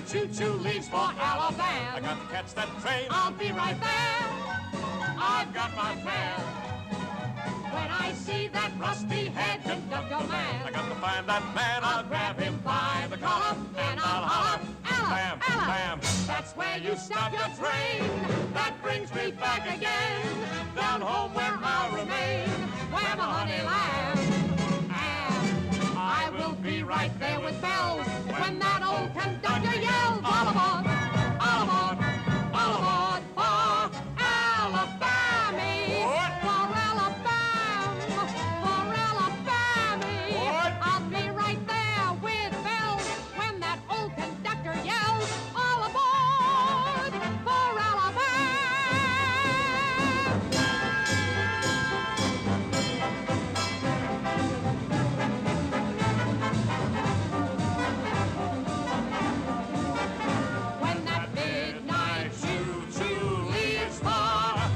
Choo-choo leaves for Alabama. I got to catch that train. I'll be right there. I've got my plan. When I see that rusty-head conductor man, I got to find that man. I'll grab him by the collar and I'll holler, Bam, Ella, bam. That's where you stop your train. That brings me back again, down home where I'll remain, where my honey lands. And I will be right there with bells when that old conductor yells, all aboard, all aboard, all aboard for Alabama, for Alabama, for Alabama. I'll be right there with bells when that old conductor yells, all aboard for Alabama. When that midnight choo-choo leaves for Alabama.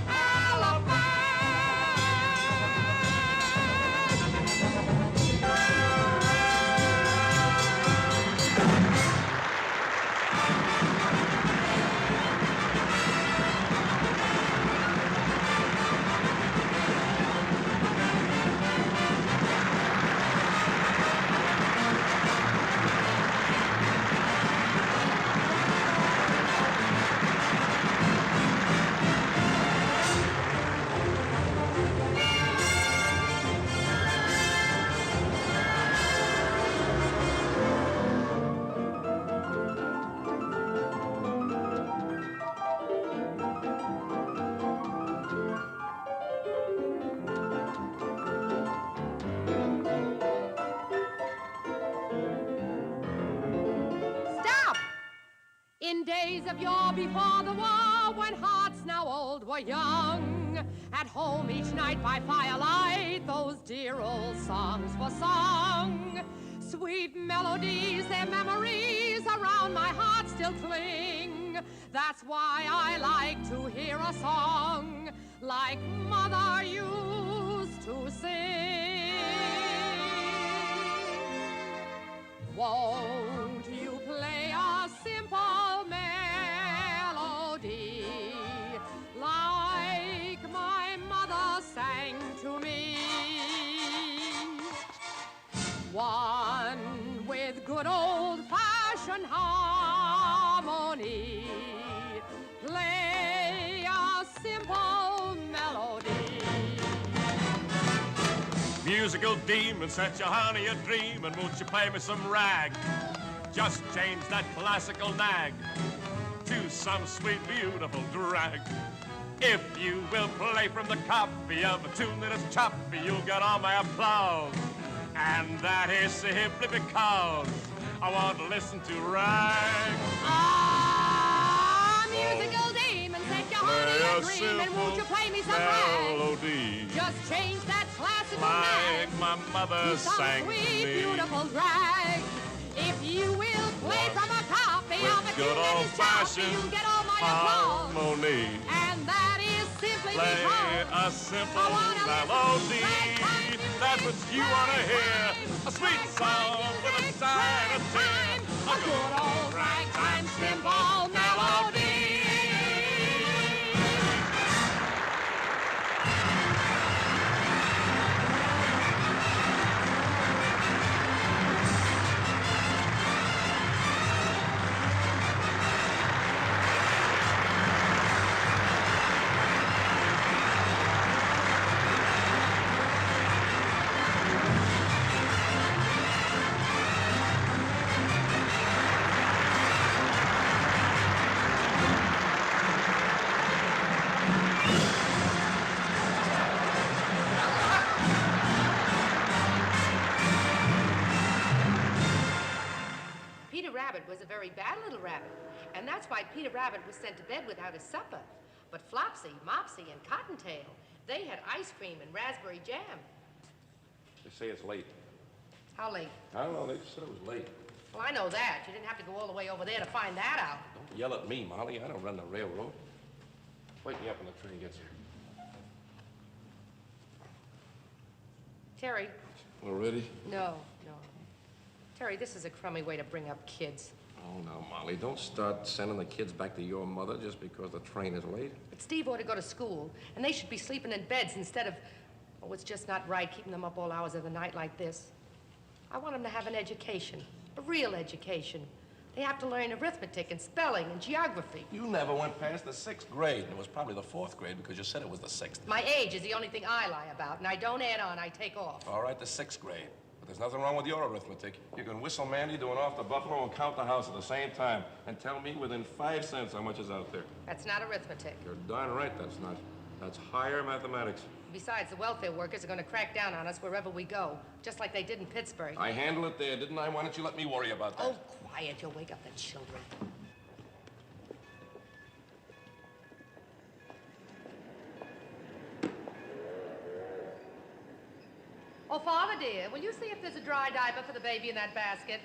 Stop! In days of yore before the war, when hearts now old were young, at home each night by firelight, those dear old songs were sung. Sweet melodies, their memories around my heart still cling. That's why I like to hear a song like Mother used to sing. Won't you play a simple melody like my mother sang to me? One with good old-fashioned harmony. Play a simple melody. Musical demon, set your honey a dream, and won't you play me some rag? Just change that classical nag to some sweet, beautiful drag. If you will play from the copy of a tune that is choppy, you'll get all my applause. And that is simply because I want to listen to rag. Ah, musical demon, set your honey a dream, and won't you play me some rag? Melody. Just change that classical Like nag my mother to some sang to sweet, me. beautiful drag. If you will play from a copy of a tune that is choppy, you'll get all my applause. Harmony. And that is simply Play because a simple I wanna melody. listen to That's what you want to hear. A sweet ragtime song with a music, sign of tear. ragtime, a good old ragtime simple melody. very bad little rabbit. And that's why Peter Rabbit was sent to bed without his supper. But Flopsy, Mopsy, and Cottontail, they had ice cream and raspberry jam. They say it's late. How late? I don't know. They said it was late. Well, I know that. You didn't have to go all the way over there to find that out. Don't yell at me, Molly. I don't run the railroad. Wake me up when the train gets here. Terry. Already? No. Terry, this is a crummy way to bring up kids. Oh, now, Molly, don't start sending the kids back to your mother just because the train is late. But Steve ought to go to school, and they should be sleeping in beds instead of... Oh, it's just not right keeping them up all hours of the night like this. I want them to have an education, a real education. They have to learn arithmetic and spelling and geography. You never went past the 6th grade, and it was probably the 4th grade because you said it was the 6th. My age is the only thing I lie about, and I don't add on, I take off. All right, the 6th grade. But there's nothing wrong with your arithmetic. You can whistle Mandy doing off the buffalo and count the house at the same time and tell me within 5 cents how much is out there. That's not arithmetic. You're darn right that's not. That's higher mathematics. Besides, the welfare workers are going to crack down on us wherever we go, just like they did in Pittsburgh. I handled it there, didn't I? Why don't you let me worry about that? Oh, quiet. You'll wake up the children. Oh, Father, dear, will you see if there's a dry diaper for the baby in that basket?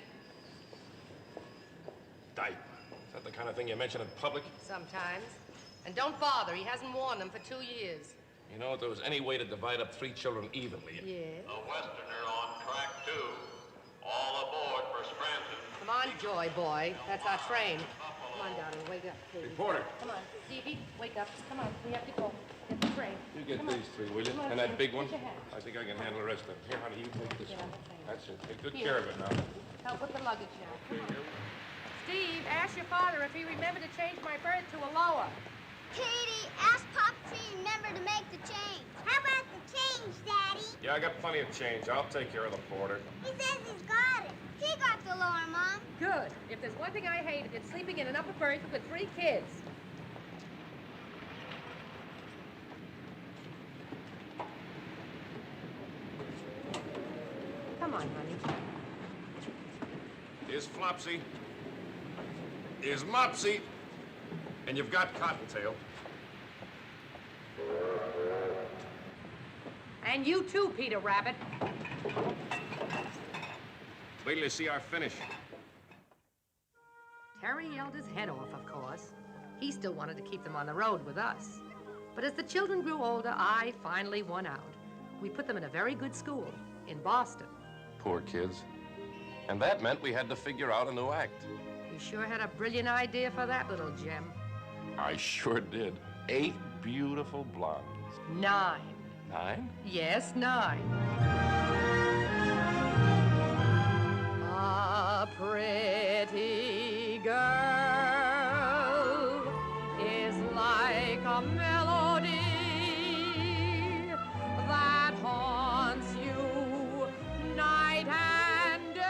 Diaper. Is that the kind of thing you mention in public? Sometimes. And don't bother. He hasn't worn them for 2 years. You know, if there was any way to divide up 3 children evenly... Yes? The Westerner on track 2. All aboard for Scranton. Come on, Joy boy. That's our train. Come on, darling. Wake up, Katy. Reporter. Come on. Stevie, wake up. Come on. We have to go. Get the train. You get Come these 3, will you? Come on, And that Steve. big one? Get your hat. I think I can handle the rest of them. Here, honey, you take this Get one. on the train. That's it. Take good Here. care of it now. Help with the luggage now. Come on. Steve, ask your father if he remembered to change my berth to a lower. Katy, ask Pop to remember to make the change. How about the change, Daddy? Yeah, I got plenty of change. I'll take care of the porter. He says he's got it. He got the lower, Mom. Good. If there's one thing I hate, it's sleeping in an upper berth with 3 kids. Come on, honey. Here's Flopsy. Here's Mopsy. And you've got Cottontail. And you too, Peter Rabbit. Wait till you see our finish. Terry yelled his head off, of course. He still wanted to keep them on the road with us. But as the children grew older, I finally won out. We put them in a very good school in Boston. Poor kids. And that meant we had to figure out a new act. You sure had a brilliant idea for that little gem. I sure did. 8 beautiful blondes. 9. 9? Yes, 9. A pretty girl is like a melody that haunts you night and day,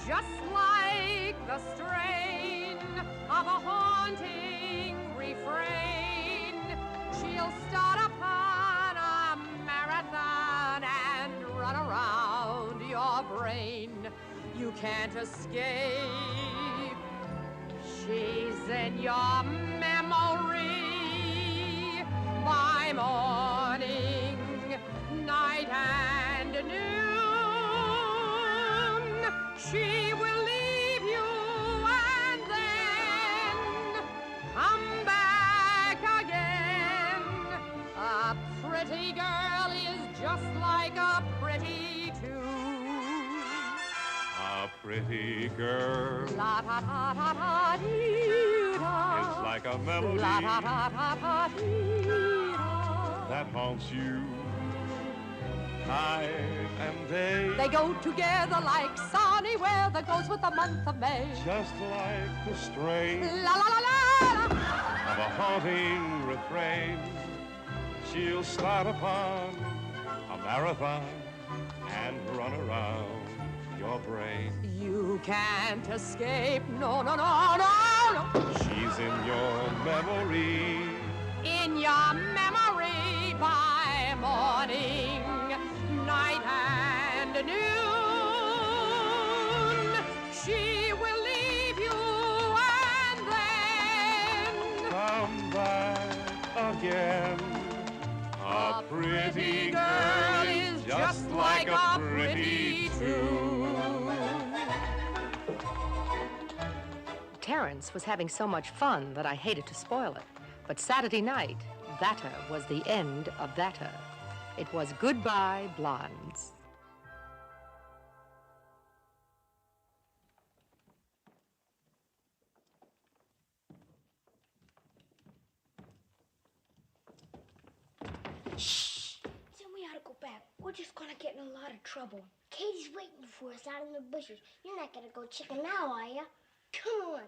just like the strain of a haunting refrain. She'll start upon a marathon and run around your brain. You can't escape. She's in your memory by morning, night, and noon. She will leave you and then come back again. A pretty girl is just like a pretty tune. A pretty girl La ta ta ta ta dee da. is like a melody La ta ta ta ta dee da. that haunts you night and day. They go together like sunny weather goes with the month of May. Just like the strain La la la la la. of a haunting refrain. She'll start upon a marathon and run around your brain. You can't escape. No, no, no, no, no. She's in your memory In your memory by morning, night, and noon. again. A pretty girl is just like a pretty tune. Terence was having so much fun that I hated to spoil it. But Saturday night, thatter was the end of thatter. It was goodbye, blondes. Shh! Then we ought to go back. We're just gonna get in a lot of trouble. Katy's waiting for us out in the bushes. You're not gonna go chicken now, are you? Come on.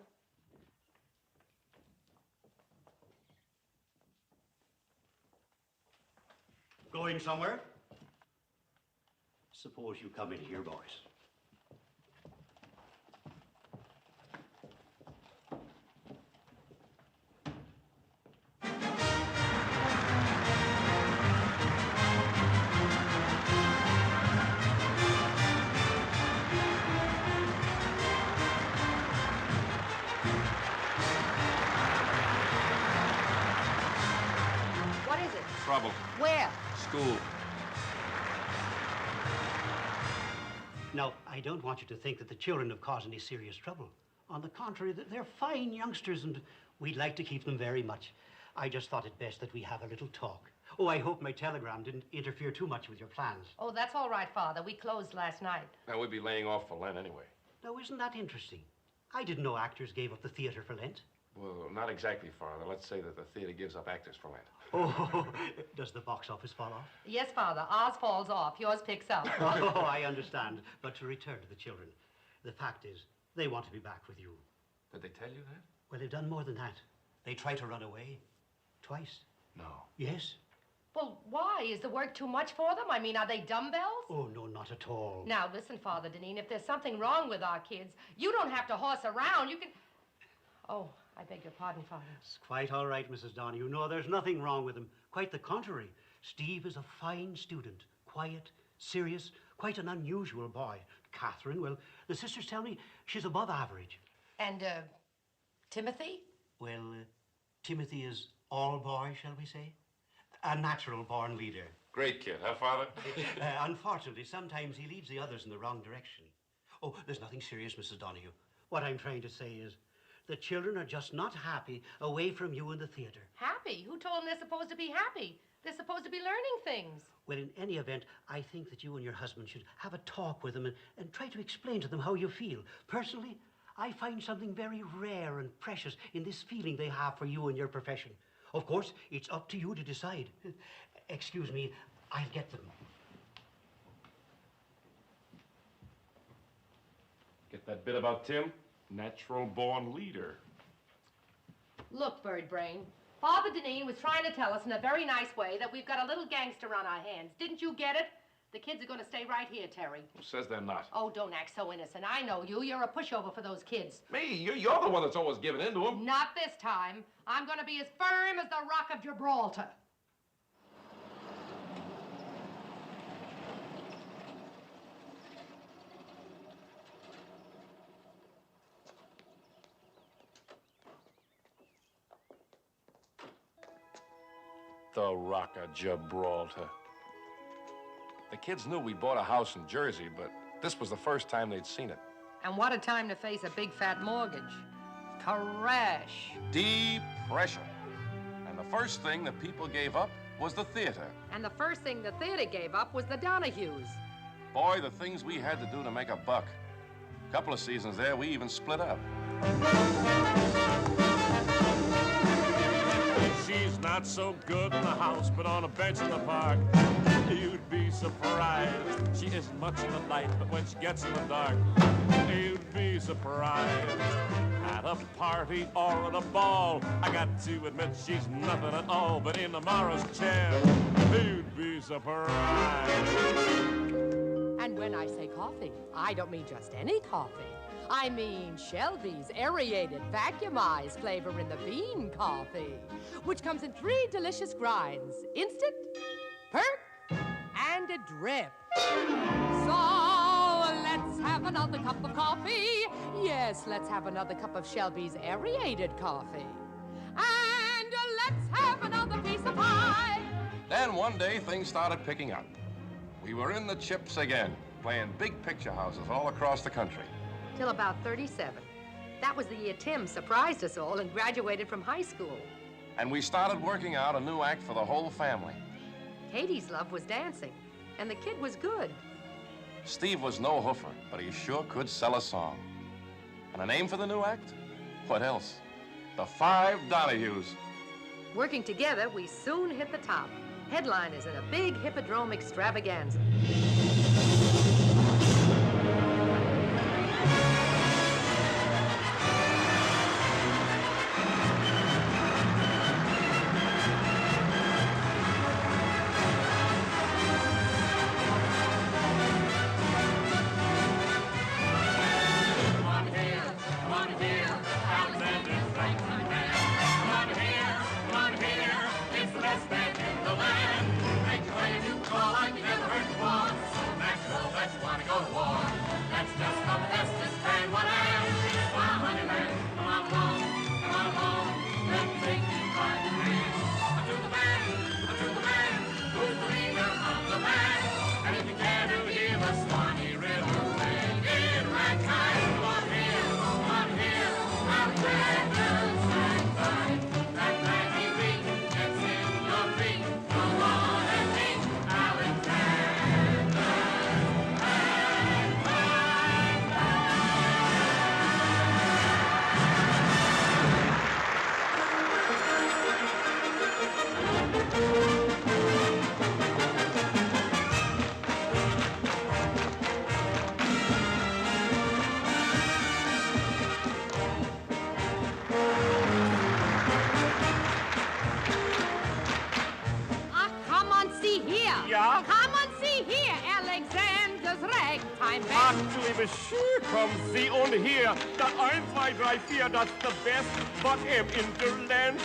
Going somewhere? Suppose you come in here, boys. What is it? Trouble. Where? School. Now, I don't want you to think that the children have caused any serious trouble. On the contrary, they're fine youngsters, and we'd like to keep them very much. I just thought it best that we have a little talk. Oh, I hope my telegram didn't interfere too much with your plans. Oh, that's all right, Father. We closed last night. Now, we'd be laying off for Lent anyway. Now, isn't that interesting? I didn't know actors gave up the theater for Lent. Well, not exactly, Father. Let's say that the theater gives up actors for Lent. Oh, does the box office fall off? Yes, Father. Ours falls off. Yours picks up. Oh, I understand. But to return to the children, the fact is, they want to be back with you. Did they tell you that? Well, they've done more than that. They tried to run away. Twice. No. Yes. Well, why? Is the work too much for them? I mean, are they dumbbells? Oh, no, not at all. Now, listen, Father Deneen, if there's something wrong with our kids, you don't have to horse around. You can... Oh, I beg your pardon, Father. It's quite all right, Mrs. Donahue. No, there's nothing wrong with him. Quite the contrary. Steve is a fine student. Quiet, serious, quite an unusual boy. Catherine, well, the sisters tell me she's above average. And, Timothy? Well, Timothy is all boy, shall we say? A natural-born leader. Great kid, huh, Father? Unfortunately, sometimes he leads the others in the wrong direction. Oh, there's nothing serious, Mrs. Donahue. What I'm trying to say is the children are just not happy away from you in the theater. Happy? Who told them they're supposed to be happy? They're supposed to be learning things. Well, in any event, I think that you and your husband should have a talk with them and try to explain to them how you feel. Personally, I find something very rare and precious in this feeling they have for you and your profession. Of course, it's up to you to decide. Excuse me, I'll get them. Get that bit about Tim? Natural-born leader. Look, Bird Brain, Father Deneen was trying to tell us in a very nice way that we've got a little gangster on our hands. Didn't you get it? The kids are going to stay right here, Terry. Who says they're not? Oh, don't act so innocent. I know you. You're a pushover for those kids. Me? You're the one that's always giving in to them. Not this time. I'm going to be as firm as the Rock of Gibraltar. The Rock of Gibraltar. The kids knew we bought a house in Jersey, but this was the first time they'd seen it. And what a time to face a big fat mortgage. Crash. Depression. And the first thing that people gave up was the theater. And the first thing the theater gave up was the Donahues. Boy, the things we had to do to make a buck. A couple of seasons there, we even split up. She's not so good in the house, but on a bench in the park, you'd be surprised. She isn't much in the light, but when she gets in the dark, you'd be surprised. At a party or at a ball, I got to admit she's nothing at all, but in tomorrow's chair, you'd be surprised. And when I say coffee, I don't mean just any coffee. I mean Shelby's aerated, vacuumized flavor in the bean coffee, which comes in 3 delicious grinds: instant, perk, and a drip. So let's have another cup of coffee. Yes, let's have another cup of Shelby's aerated coffee. And let's have another piece of pie. Then one day, things started picking up. We were in the chips again, playing big picture houses all across the country. Till about 37. That was the year Tim surprised us all and graduated from high school. And we started working out a new act for the whole family. Katie's love was dancing, and the kid was good. Steve was no hoofer, but he sure could sell a song. And a name for the new act? What else? The Five Donahues. Working together, we soon hit the top. Headliners in a big hippodrome extravaganza. Kommen Sie und hier, das 1, 2, 3, 4, das ist the best, but im Interland.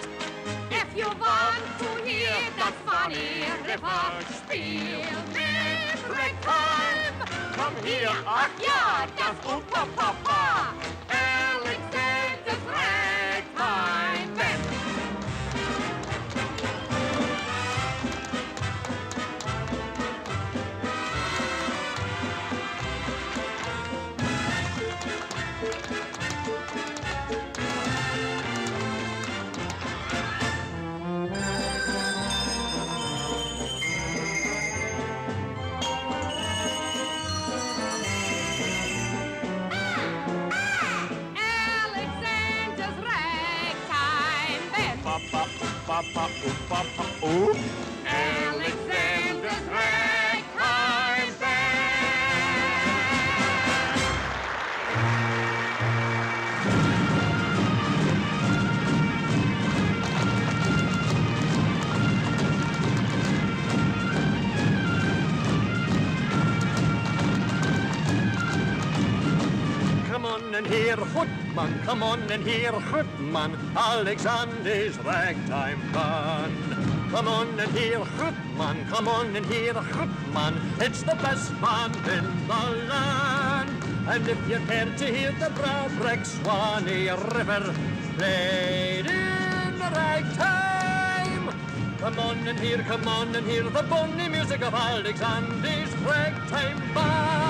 If you want to hear that funny river spiel mit Ragtime, Komm hier, ach ja, das Papa, Alexander's Ragtime Band. Papa, Papa, oh. Alexander's Ragtime Band. Come on and hear Hoodman, come on and hear Hoodman, Alexander's ragtime band. Come on and hear Hoodman, come on and hear Hoodman, it's the best band in the land. And if you care to hear the Bradrick Swanee River played in ragtime, come on and hear the bonny music of Alexander's ragtime band.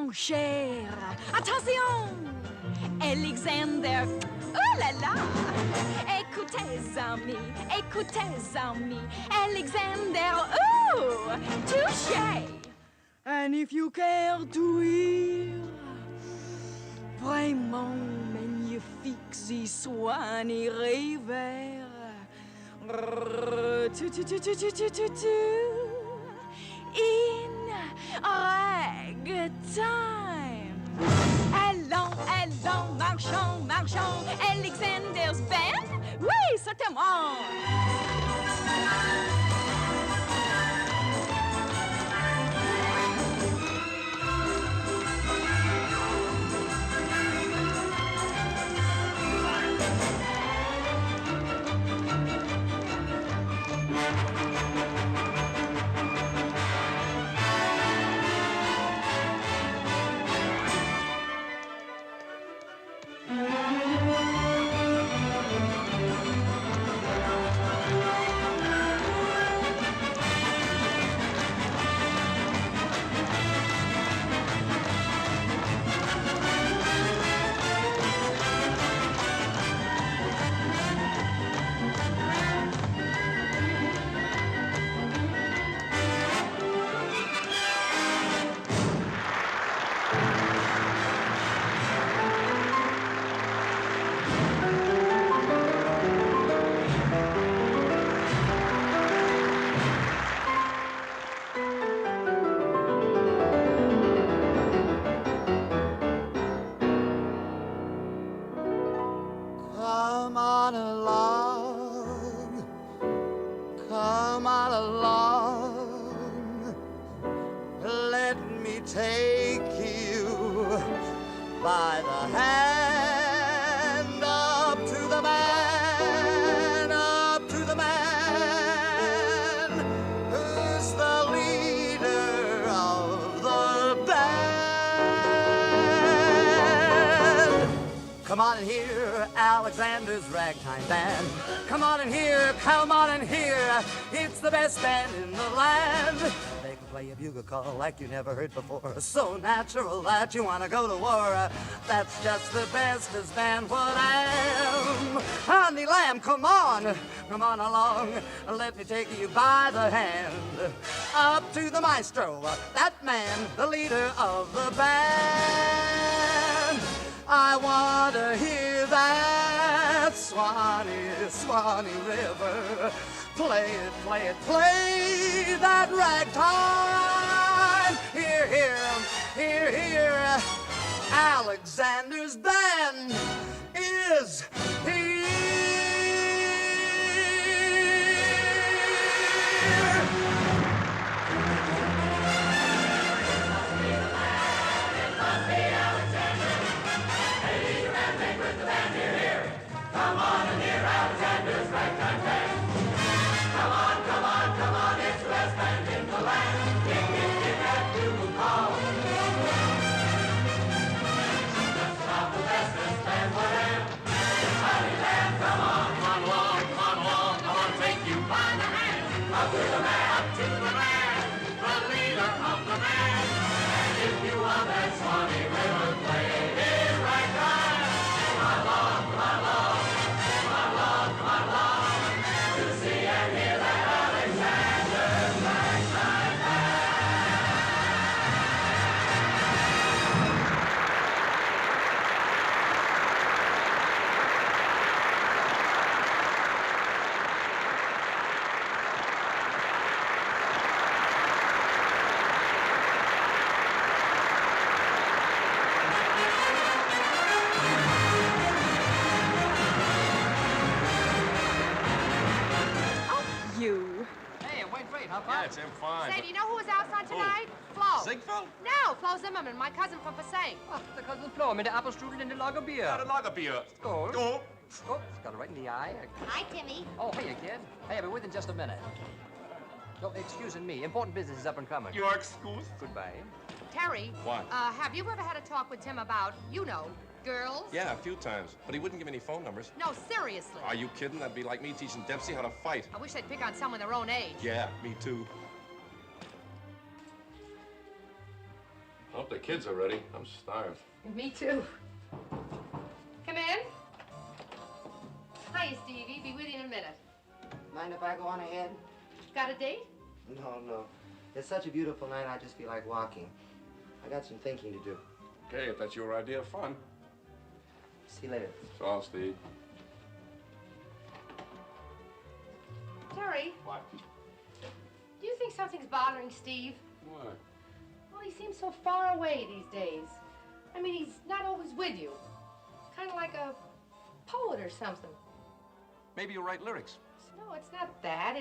mon cher. Attention, Alexander. Oh là là! Écoutez, amis, Alexander. Oh, touché. And if you care to hear, vraiment magnifique, si soigné rêveur. In ragtime. Allons, marchons, Alexander's band. Oui, certainement. Come on in here, Alexander's ragtime band. Come on in here, come on in here. It's the best band in the land. They can play a bugle call like you never heard before. So natural that you want to go to war. That's just the bestest band what I am. Honey lamb, come on along. Let me take you by the hand. Up to the maestro, that man, the leader of the band. I want to hear that Swanee, Swanee River. Play it, play it, play that ragtime. Hear, hear, hear, hear. Alexander's band is here. Come on and hear Alexander's ragtime band. Come on, come on, come on, it's the best band in the land. Give that bugle call. Just about the bestest band for them. Honey lamb, come on along, I want to take you by the hand. Up to the man, the leader of the band. And if you want that Swanee River play his ragtime, come along, come along. Yeah, it's him fine. Say, do you know who was out front tonight? Flo. Ziegfeld? No, Flo Zimmerman, my cousin from Passaic. Ach, der Cousin Flo mit der Apfelstrudel in der Lagerbier. Ja, der Lagerbier. Skål. Skål. Oh, got it right in the eye. Hi, Timmy. Oh, hiya, kid. Hey, I'll be with you in just a minute. Oh, excuse me. Important business is up and coming. Your excuse. Goodbye. Terry. What? Have you ever had a talk with Tim about, girls? Yeah, a few times. But he wouldn't give any phone numbers. No, seriously. Are you kidding? That'd be like me teaching Dempsey how to fight. I wish they'd pick on someone their own age. Yeah, me too. Hope the kids are ready. I'm starved. Me too. Come in. Hiya, Stevie. Be with you in a minute. Mind if I go on ahead? Got a date? No. It's such a beautiful night, I just feel like walking. I got some thinking to do. Okay, if that's your idea of fun. See you later. So long, Steve. Terry, What? do you think something's bothering Steve? What? Well, he seems so far away these days. I mean, he's not always with you. Kind of like a poet or something. Maybe you'll write lyrics. No, it's not that.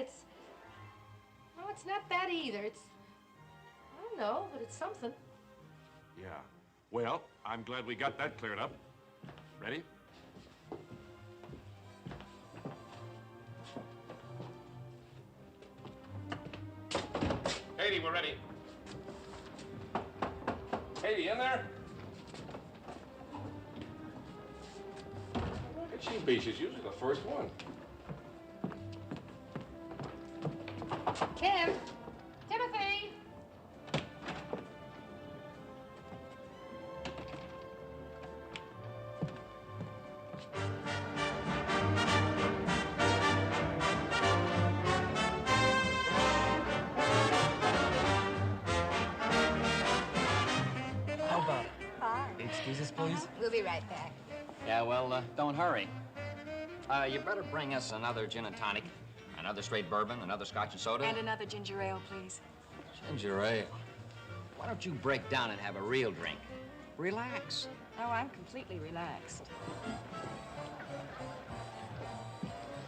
No, it's not that either. I don't know, but it's something. Yeah. Well, I'm glad we got that cleared up. Ready? Katy, we're ready. Katy, in there? Look at she be. She's usually the first one. Tim! Timothy! How about it? Hi. Excuse us, please. We'll be right back. Yeah, well, don't hurry. You better bring us another gin and tonic, another straight bourbon, another scotch and soda. And another ginger ale, please. Ginger ale. Why don't you break down and have a real drink? Relax. Oh, I'm completely relaxed.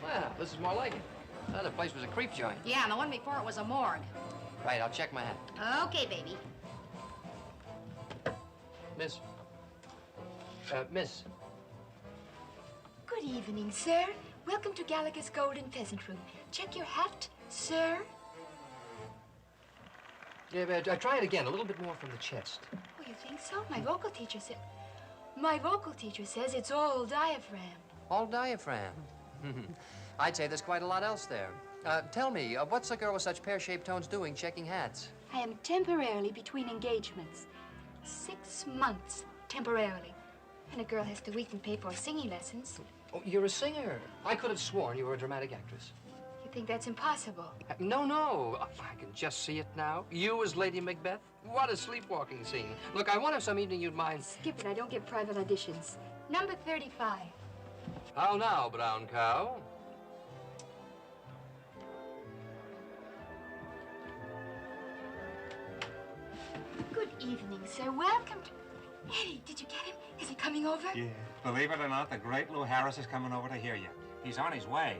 Well, this is more like it. The other place was a creep joint. Yeah, and the one before it was a morgue. Right, I'll check my hat. Okay, baby. Miss. Miss. Good evening, sir. Welcome to Gallagher's Golden Pheasant Room. Check your hat, sir. Yeah, try it again, a little bit more from the chest. Oh, you think so? My vocal teacher says it's all diaphragm. All diaphragm. I'd say there's quite a lot else there. Tell me, what's a girl with such pear-shaped tones doing checking hats? I am temporarily between engagements. 6 months, temporarily. And a girl has to weekly pay for singing lessons. Oh, you're a singer. I could have sworn you were a dramatic actress. You think that's impossible? No. I can just see it now. You as Lady Macbeth? What a sleepwalking scene. Look, I wonder if some evening you'd mind... Skip it. I don't get private auditions. Number 35. How now, brown cow? Good evening, sir. Welcome to... Eddie, did you get him? Is he coming over? Yeah. Believe it or not, the great Lou Harris is coming over to hear you. He's on his way.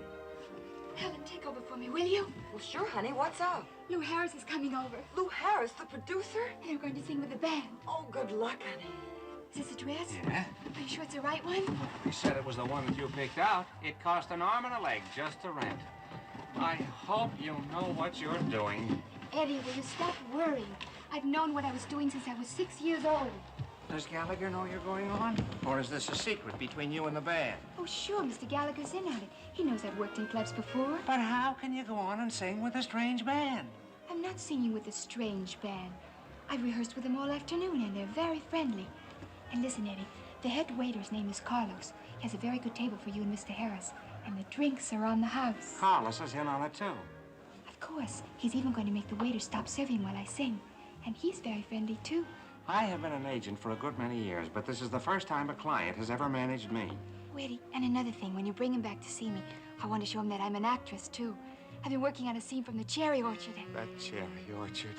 Helen, take over for me, will you? Well, sure, honey. What's up? Lou Harris is coming over. Lou Harris, the producer? And they're going to sing with the band. Oh, good luck, honey. Is this a dress? Yeah? Are you sure it's the right one? He said it was the one that you picked out. It cost an arm and a leg just to rent. I hope you know what you're doing. Eddie, will you stop worrying? I've known what I was doing since I was 6 years old. Does Gallagher know you're going on? Or is this a secret between you and the band? Oh, sure, Mr. Gallagher's in at it. He knows I've worked in clubs before. But how can you go on and sing with a strange band? I'm not singing with a strange band. I've rehearsed with them all afternoon, and they're very friendly. And listen, Eddie, the head waiter's name is Carlos. He has a very good table for you and Mr. Harris. And the drinks are on the house. Carlos is in on it, too. Of course. He's even going to make the waiter stop serving while I sing. And he's very friendly, too. I have been an agent for a good many years, but this is the first time a client has ever managed me. Oh, Eddie, and another thing, when you bring him back to see me, I want to show him that I'm an actress, too. I've been working on a scene from the cherry orchard. The cherry orchard.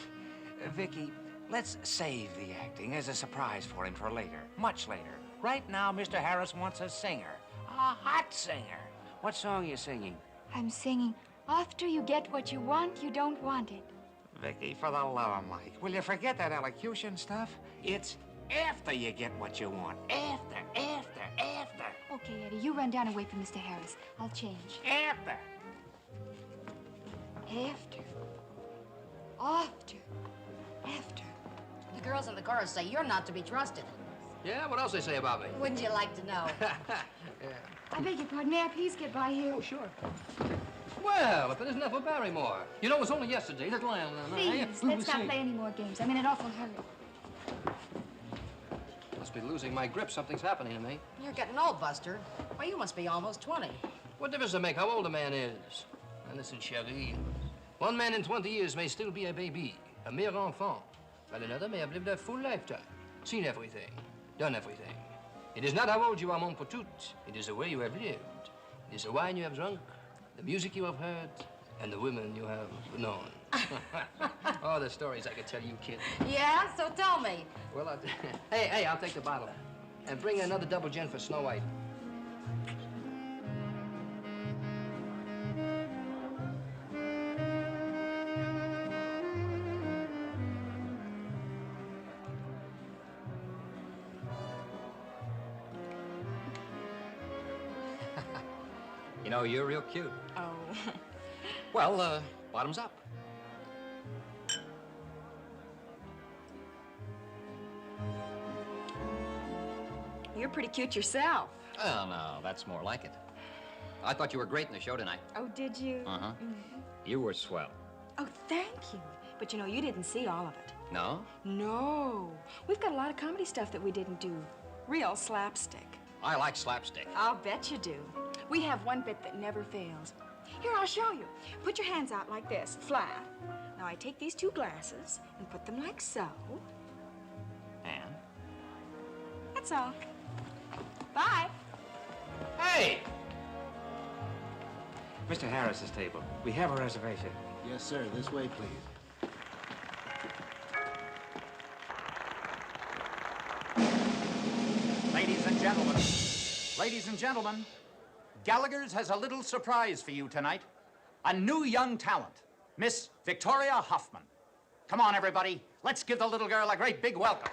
Vicky, let's save the acting as a surprise for him for later, much later. Right now, Mr. Harris wants a singer, a hot singer. What song are you singing? I'm singing, after you get what you want, you don't want it. Vicky, for the love of Mike, will you forget that elocution stuff? It's after you get what you want. After. Okay, Eddie, you run down and wait for Mr. Harris. I'll change. After. After. The girls in the chorus say you're not to be trusted. Yeah, what else they say about me? Wouldn't you like to know? Yeah. I beg your pardon. May I please get by here? Oh, sure. Well, if it isn't Ethel Barrymore. You know, it was only yesterday that Lionel and I... Please, let's not play any more games. I'm in an awful hurry. must be losing my grip. Something's happening to me. You're getting old, Buster. Why, you must be almost 20. What difference does it make how old a man is? Now listen, chérie. One man in 20 years may still be a baby, a mere enfant, while another may have lived a full lifetime, seen everything, done everything. It is not how old you are, mon petit. It is the way you have lived. It is the wine you have drunk, the music you have heard, and the women you have known. Oh, the stories I could tell you, kid. Yeah? So tell me. Well, hey, I'll take the bottle. And bring another double gin for Snow White. You know, you're real cute. Oh. Well, bottoms up. You're pretty cute yourself. Oh, no, that's more like it. I thought you were great in the show tonight. Oh, did you? Uh-huh. You were swell. Oh, thank you. But you know, you didn't see all of it. No? No. We've got a lot of comedy stuff that we didn't do. Real slapstick. I like slapstick. I'll bet you do. We have one bit that never fails. Here, I'll show you. Put your hands out like this, flat. Now, I take these two glasses and put them like so. And? That's all. Bye. Hey! Mr. Harris's table. We have a reservation. Yes, sir. This way, please. Ladies and gentlemen, Gallagher's has a little surprise for you tonight. A new young talent, Miss Victoria Hoffman. Come on, everybody. Let's give the little girl a great big welcome.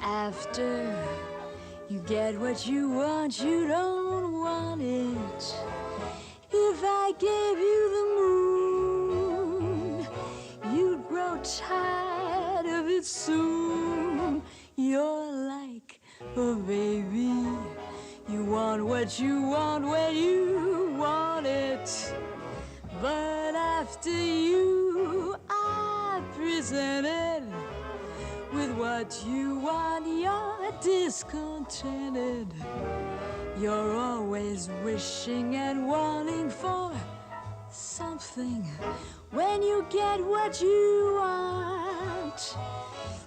After you get what you want, you don't want it. If I gave you the moon, you'd grow tired of it soon. You're like a baby. You want what you want when you want it. But after you are presented with what you want, you're discontented. You're always wishing and wanting for something. When you get what you want,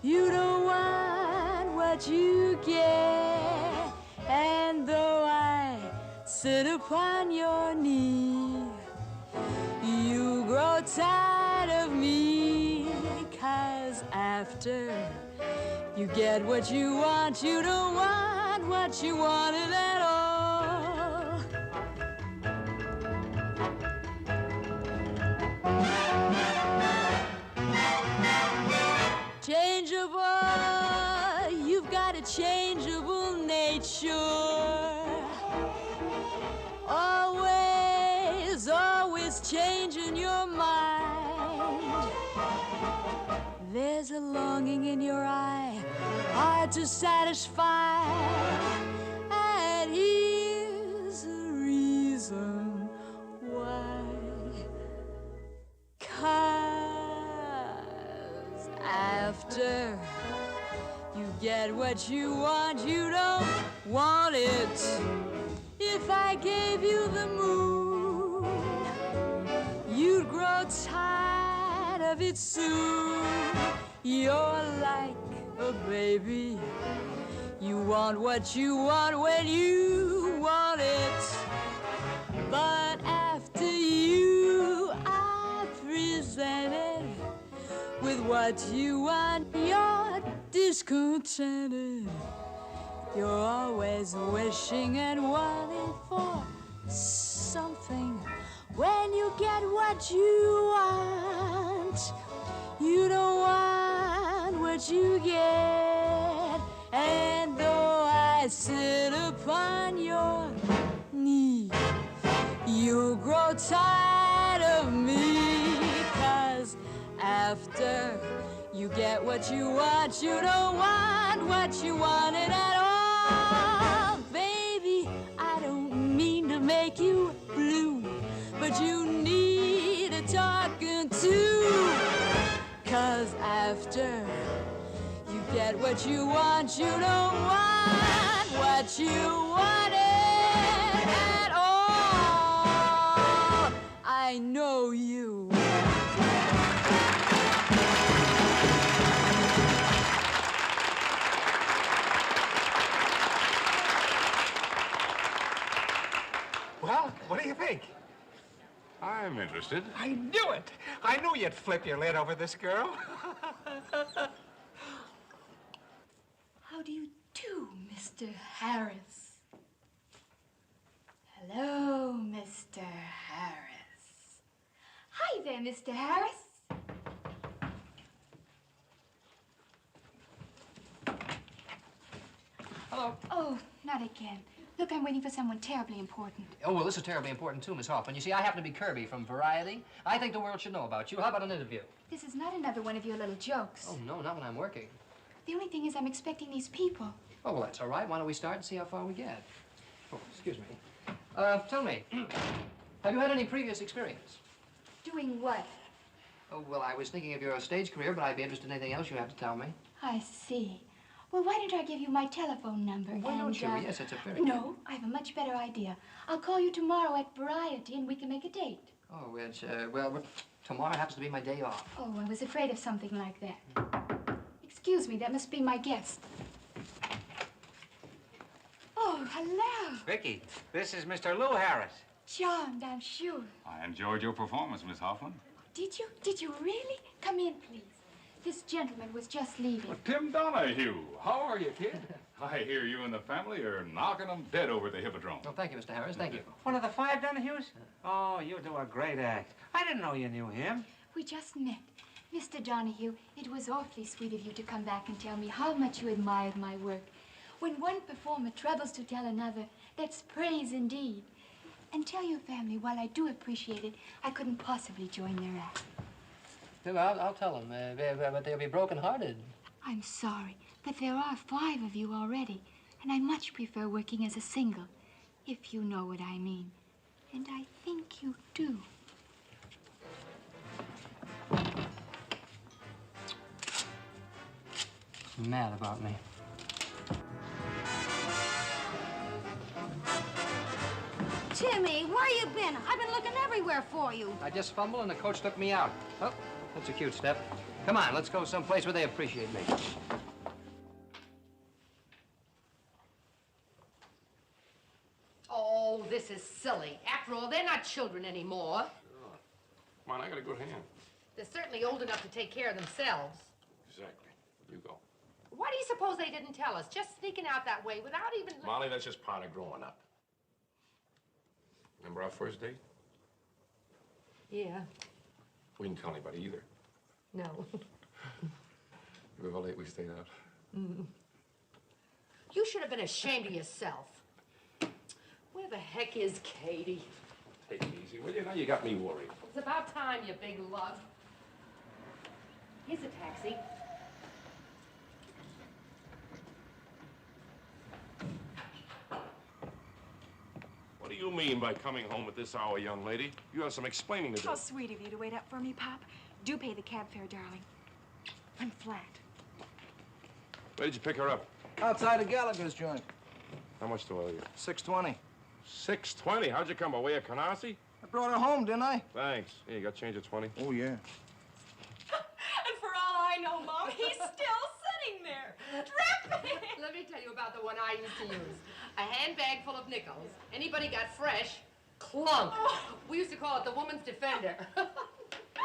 you don't want what you get. And though I sit upon your knee, you grow tired of me. 'Cause after you get what you want, you don't want what you wanted at all. Changeable, you've got a changeable nature. Always changing your mind. There's a longing in your eye, hard to satisfy. And here's the reason why. 'Cause after you get what you want, you don't want it. If I gave you the moon, you'd grow tired of it soon. You're like a baby. You want what you want when you want it. But after you are presented with what you want, you're discontented. You're always wishing and wanting for something. When you get what you want, you don't want what you get. And though I sit upon your knee, you'll grow tired of me. 'Cause after you get what you want, you don't want what you wanted at all. Baby, I don't mean to make you blue, but you need a talking to. 'Cause after you get what you want, you don't want what you wanted at all. I know you. Well, what do you think? I'm interested. I knew it. I knew you'd flip your lid over this girl. How do you do, Mr. Harris? Hello, Mr. Harris. Hi there, Mr. Harris. Hello. Oh, not again. Look, I'm waiting for someone terribly important. Oh, well, this is terribly important, too, Miss Hoffman. You see, I happen to be Kirby from Variety. I think the world should know about you. How about an interview? This is not another one of your little jokes. Oh, no, not when I'm working. The only thing is I'm expecting these people. Oh, well, that's all right. Why don't we start and see how far we get? Oh, excuse me. Tell me, have you had any previous experience? Doing what? Oh, well, I was thinking of your stage career, but I'd be interested in anything else you have to tell me. I see. Well, why don't I give you my telephone number? Why don't you? Yes, it's a very No, I have a much better idea. I'll call you tomorrow at Variety and we can make a date. Oh, it's, well, tomorrow happens to be my day off. Oh, I was afraid of something like that. Excuse me, that must be my guest. Oh, hello. Vicky, this is Mr. Lou Harris. Charmed, I'm sure. I enjoyed your performance, Miss Hoffman. Did you? Did you really? Come in, please. This gentleman was just leaving. Tim Donahue, how are you, kid? I hear you and the family are knocking them dead over the Hippodrome. Oh, thank you, Mr. Harris. Thank you. One of the Five Donahues? Oh, you do a great act. I didn't know you knew him. We just met. Mr. Donahue, it was awfully sweet of you to come back and tell me how much you admired my work. When one performer troubles to tell another, that's praise indeed. And tell your family, while I do appreciate it, I couldn't possibly join their act. Well, I'll tell them, but they'll be broken-hearted. I'm sorry, but there are 5 of you already, and I much prefer working as a single, if you know what I mean. And I think you do. She's mad about me. Timmy, where you been? I've been looking everywhere for you. I just fumbled and the coach took me out. Oh, that's a cute step. Come on, let's go someplace where they appreciate me. Oh, this is silly. After all, they're not children anymore. Sure. Come on, I got a good hand. They're certainly old enough to take care of themselves. Exactly. You go. Why do you suppose they didn't tell us? Just sneaking out that way without even... Molly, that's just part of growing up. Remember our first date? Yeah. We didn't tell anybody either. No. Remember how late we stayed out? Mm. You should have been ashamed of yourself. Where the heck is Katy? Take it easy, will you? Now you got me worried. It's about time, you big lug. Here's a taxi. What do you mean by coming home at this hour, young lady? You have some explaining to do. How sweet of you to wait up for me, Pop. Do pay the cab fare, darling. I'm flat. Where did you pick her up? Outside of Gallagher's joint. How much do I owe you? $6.20. $6.20? How'd you come, by way of Canarsie? I brought her home, didn't I? Thanks. Here, you got change of 20? Oh, yeah. And for all I know, Mom, he's still sitting there, dripping. Let me tell you about the one I used to use. A handbag full of nickels. Anybody got fresh, clunk. Oh. We used to call it the woman's defender.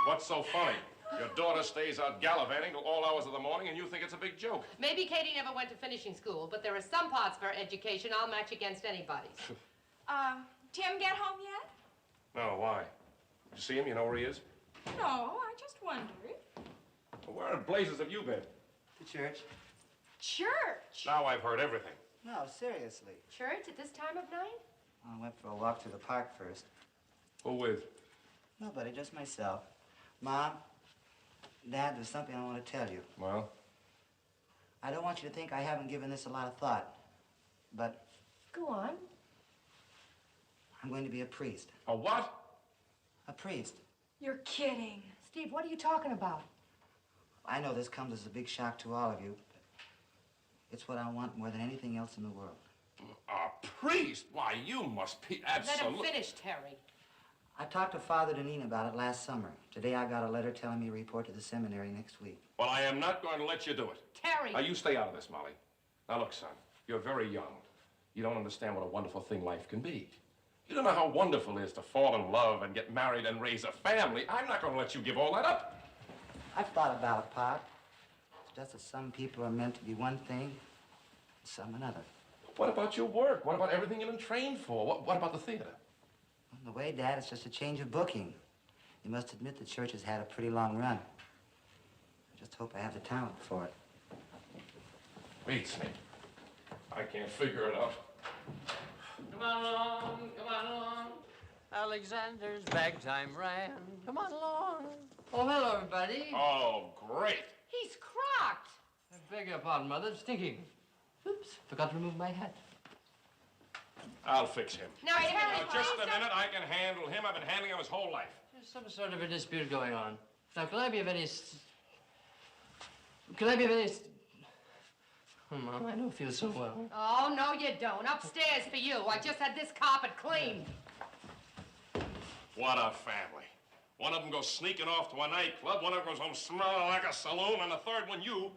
What's so funny? Your daughter stays out gallivanting till all hours of the morning, and you think it's a big joke. Maybe Katy never went to finishing school, but there are some parts of her education I'll match against anybody's. Tim get home yet? No, why? Did you see him? You know where he is? No, I just wondered. Well, where in blazes have you been? To church. Church? Now I've heard everything. No, seriously. Church at this time of night? I went for a walk through the park first. Who with? Nobody, just myself. Mom, Dad, there's something I want to tell you. Well? I don't want you to think I haven't given this a lot of thought, but... Go on. I'm going to be a priest. A what? A priest. You're kidding. Steve, what are you talking about? I know this comes as a big shock to all of you, but it's what I want more than anything else in the world. A priest? Why, you must be absolutely... Let him finish, Terry. I talked to Father Deneen about it last summer. Today I got a letter telling me to report to the seminary next week. Well, I am not going to let you do it. Terry! Now, you stay out of this, Molly. Now, look, son, you're very young. You don't understand what a wonderful thing life can be. You don't know how wonderful it is to fall in love and get married and raise a family. I'm not going to let you give all that up. I've thought about it, Pop. It's just that some people are meant to be one thing, and some another. What about your work? What about everything you've been trained for? What about the theater? On the way, Dad, it's just a change of booking. You must admit the church has had a pretty long run. I just hope I have the talent for it. Beats me. I can't figure it out. Come on along, come on along. Alexander's bagtime ran. Come on along. Oh, hello, everybody. Oh, great. He's crocked. I beg your pardon, Mother. It's stinking. Oops, forgot to remove my hat. I'll fix him. Now, Terry, Now, just a minute. I can handle him. I've been handling him his whole life. There's some sort of a dispute going on. Now, can I be of any... Can I be of any... Oh, Mom, I don't feel so well. Oh, no, you don't. Upstairs for you. I just had this carpet cleaned. What a family. One of them goes sneaking off to a nightclub, one of them goes home smelling like a saloon, and the third one, you.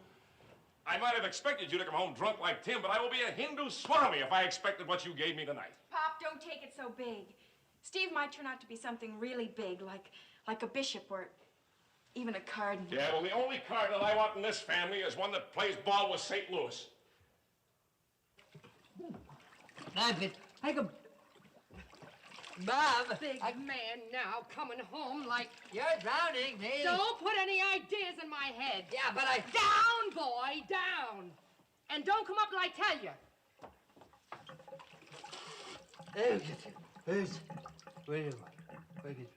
I might have expected you to come home drunk like Tim, but I will be a Hindu Swami if I expected what you gave me tonight. Pop, don't take it so big. Steve might turn out to be something really big, like a bishop or even a cardinal. Yeah, well, the only cardinal I want in this family is one that plays ball with St. Louis. I go... Bob! Big man now coming home like... You're drowning, Dailey. Don't put any ideas in my head. Yeah, but I... Down, boy, down. And don't come up till I tell you. Wait a minute.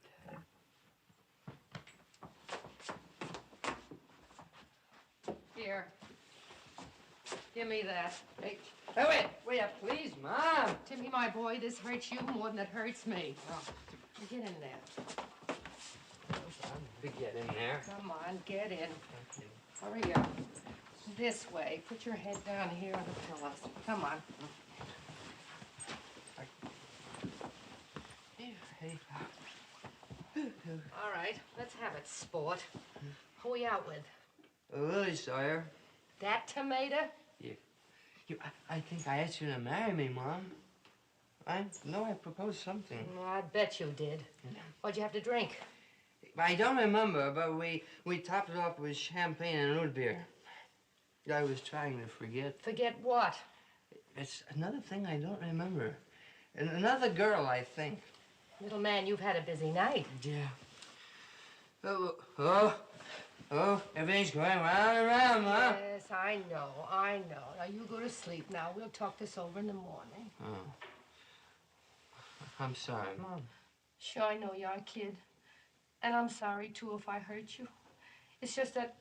Here. Give me that. Hey, wait up, please, Mom. Timmy, my boy, this hurts you more than it hurts me. Oh, get in there. Get in there. Come on, get in. Hurry up. This way. Put your head down here on the pillows. Come on. All right, let's have it, sport. Who are we out with? Lily Sawyer. That tomato? I think I asked you to marry me, Mom. I know I proposed something. Oh, I bet you did. What'd you have to drink? I don't remember, but we topped it off with champagne and root beer. I was trying to forget. Forget what? It's another thing I don't remember. Another girl, I think. Little man, you've had a busy night. Yeah. Oh, everything's going round and round, Mom. Yes, I know. Now, you go to sleep now. We'll talk this over in the morning. Oh. I'm sorry, Mom. Sure, I know you are, kid. And I'm sorry, too, if I hurt you. It's just that,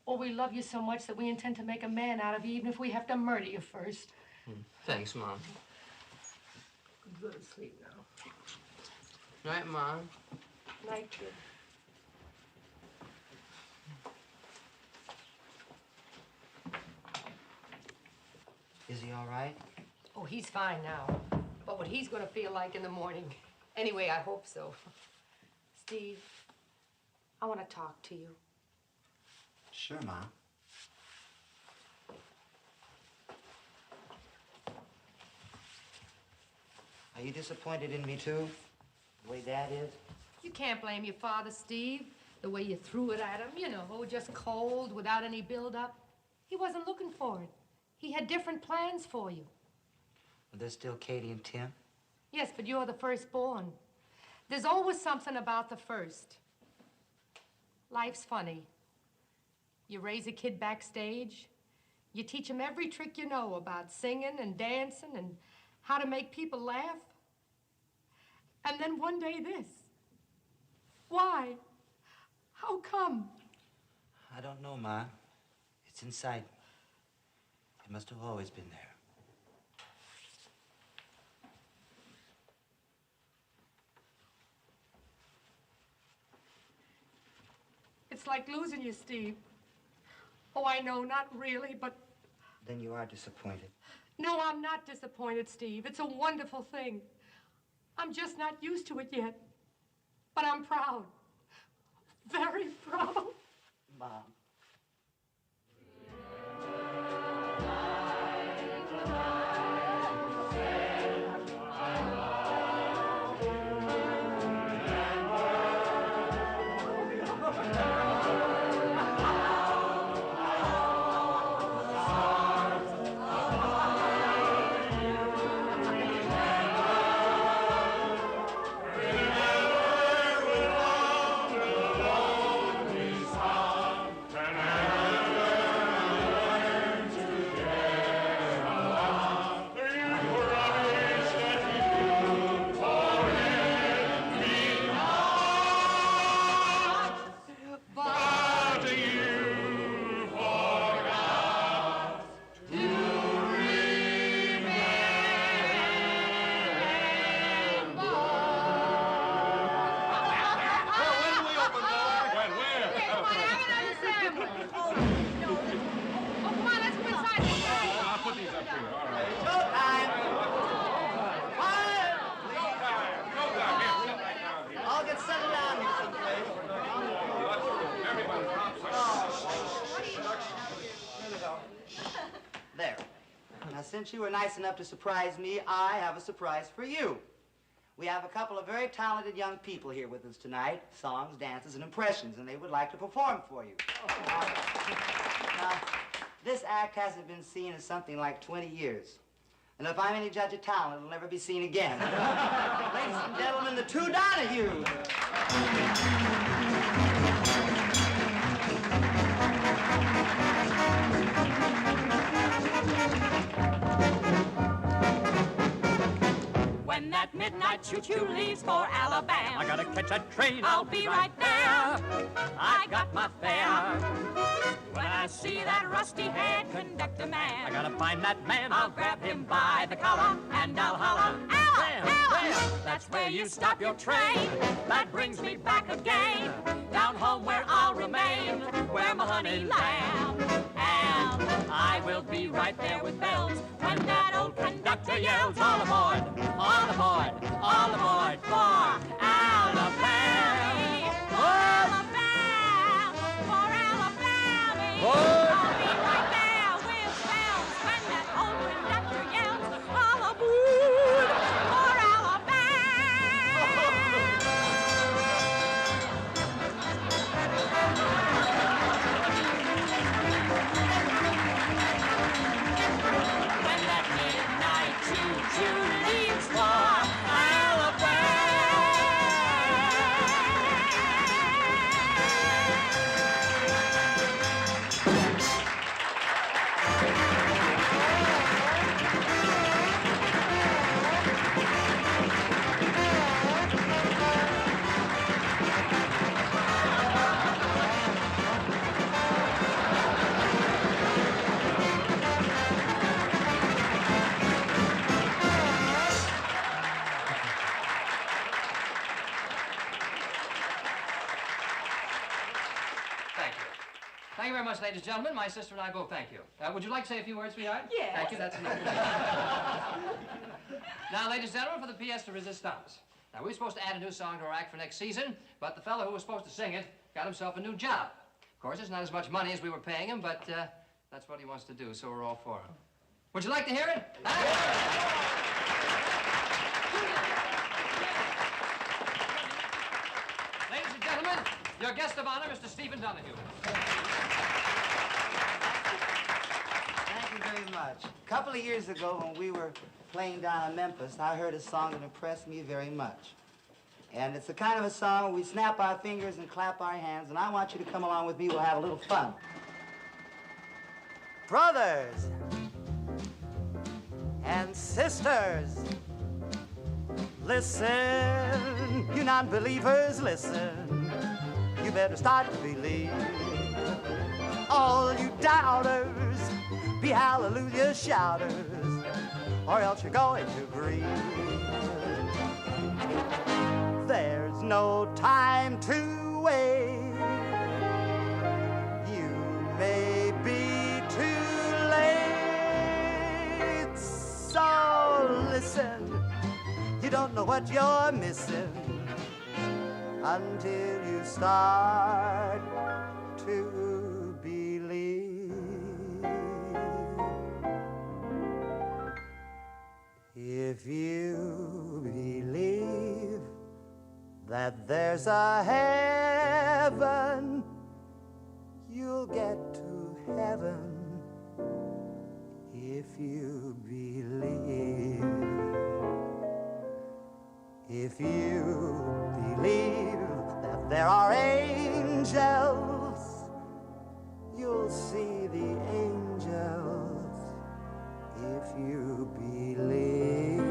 we love you so much that we intend to make a man out of you, even if we have to murder you first. Thanks, Mom. Go to sleep now. Night, Mom. Night, kid. Is he all right? Oh, he's fine now. But what he's gonna feel like in the morning. Anyway, I hope so. Steve, I want to talk to you. Sure, Mom. Are you disappointed in me, too? The way Dad is? You can't blame your father, Steve. The way you threw it at him, just cold, without any build-up. He wasn't looking for it. He had different plans for you. Are there still Katy and Tim? Yes, but you're the firstborn. There's always something about the first. Life's funny. You raise a kid backstage. You teach him every trick you know about singing and dancing and how to make people laugh. And then one day this. Why? How come? I don't know, Ma. It's inside. It must have always been there. It's like losing you, Steve. Oh, I know, not really, but... Then you are disappointed. No, I'm not disappointed, Steve. It's a wonderful thing. I'm just not used to it yet. But I'm proud. Very proud. Mom. Since you were nice enough to surprise me, I have a surprise for you. We have a couple of very talented young people here with us tonight, songs, dances, and impressions, and they would like to perform for you. Now, this act hasn't been seen in something like 20 years. And if I'm any judge of talent, it'll never be seen again. Ladies and gentlemen, the Two Donahues. When that midnight choo-choo leaves for Alabama, I gotta catch a train. I'll be right there. I got my fare. When I see that rusty-haired conductor man, I gotta find that man. I'll grab him by the collar and I'll holler, "Ella, Ella!" That's where you stop your train. That brings me back again, down home where I'll remain, where my honey lamb. And I will be right there with bells when that old conductor yells, "All aboard, all aboard, all aboard for Alabama, Alabama, for Alabama." I'll be right there with bells when that old conductor yells, "All aboard for when that midnight choo-choo leaves for Thank you very much, ladies and gentlemen. My sister and I both thank you. Would you like to say a few words, sweetheart? Yes. Thank you, that's enough. Now, ladies and gentlemen, for the pièce de résistance. Now, we were supposed to add a new song to our act for next season, but the fellow who was supposed to sing it got himself a new job. Of course, it's not as much money as we were paying him, but that's what he wants to do, so we're all for him. Would you like to hear it? Ladies and gentlemen, your guest of honor, Mr. Stephen Donahue. Thank you very much. A couple of years ago, when we were playing down in Memphis, I heard a song that impressed me very much. And it's the kind of a song where we snap our fingers and clap our hands, and I want you to come along with me. We'll have a little fun. Brothers and sisters, listen, you non-believers, listen. You better start to believe. all you doubters, be hallelujah shouters, or else you're going to grieve. There's no time to wait. You may be too late. So listen, you don't know what you're missing until you start to believe. If you believe that there's a heaven, you'll get to heaven. If you believe, if you believe that there are angels, you'll see the angels. If you believe,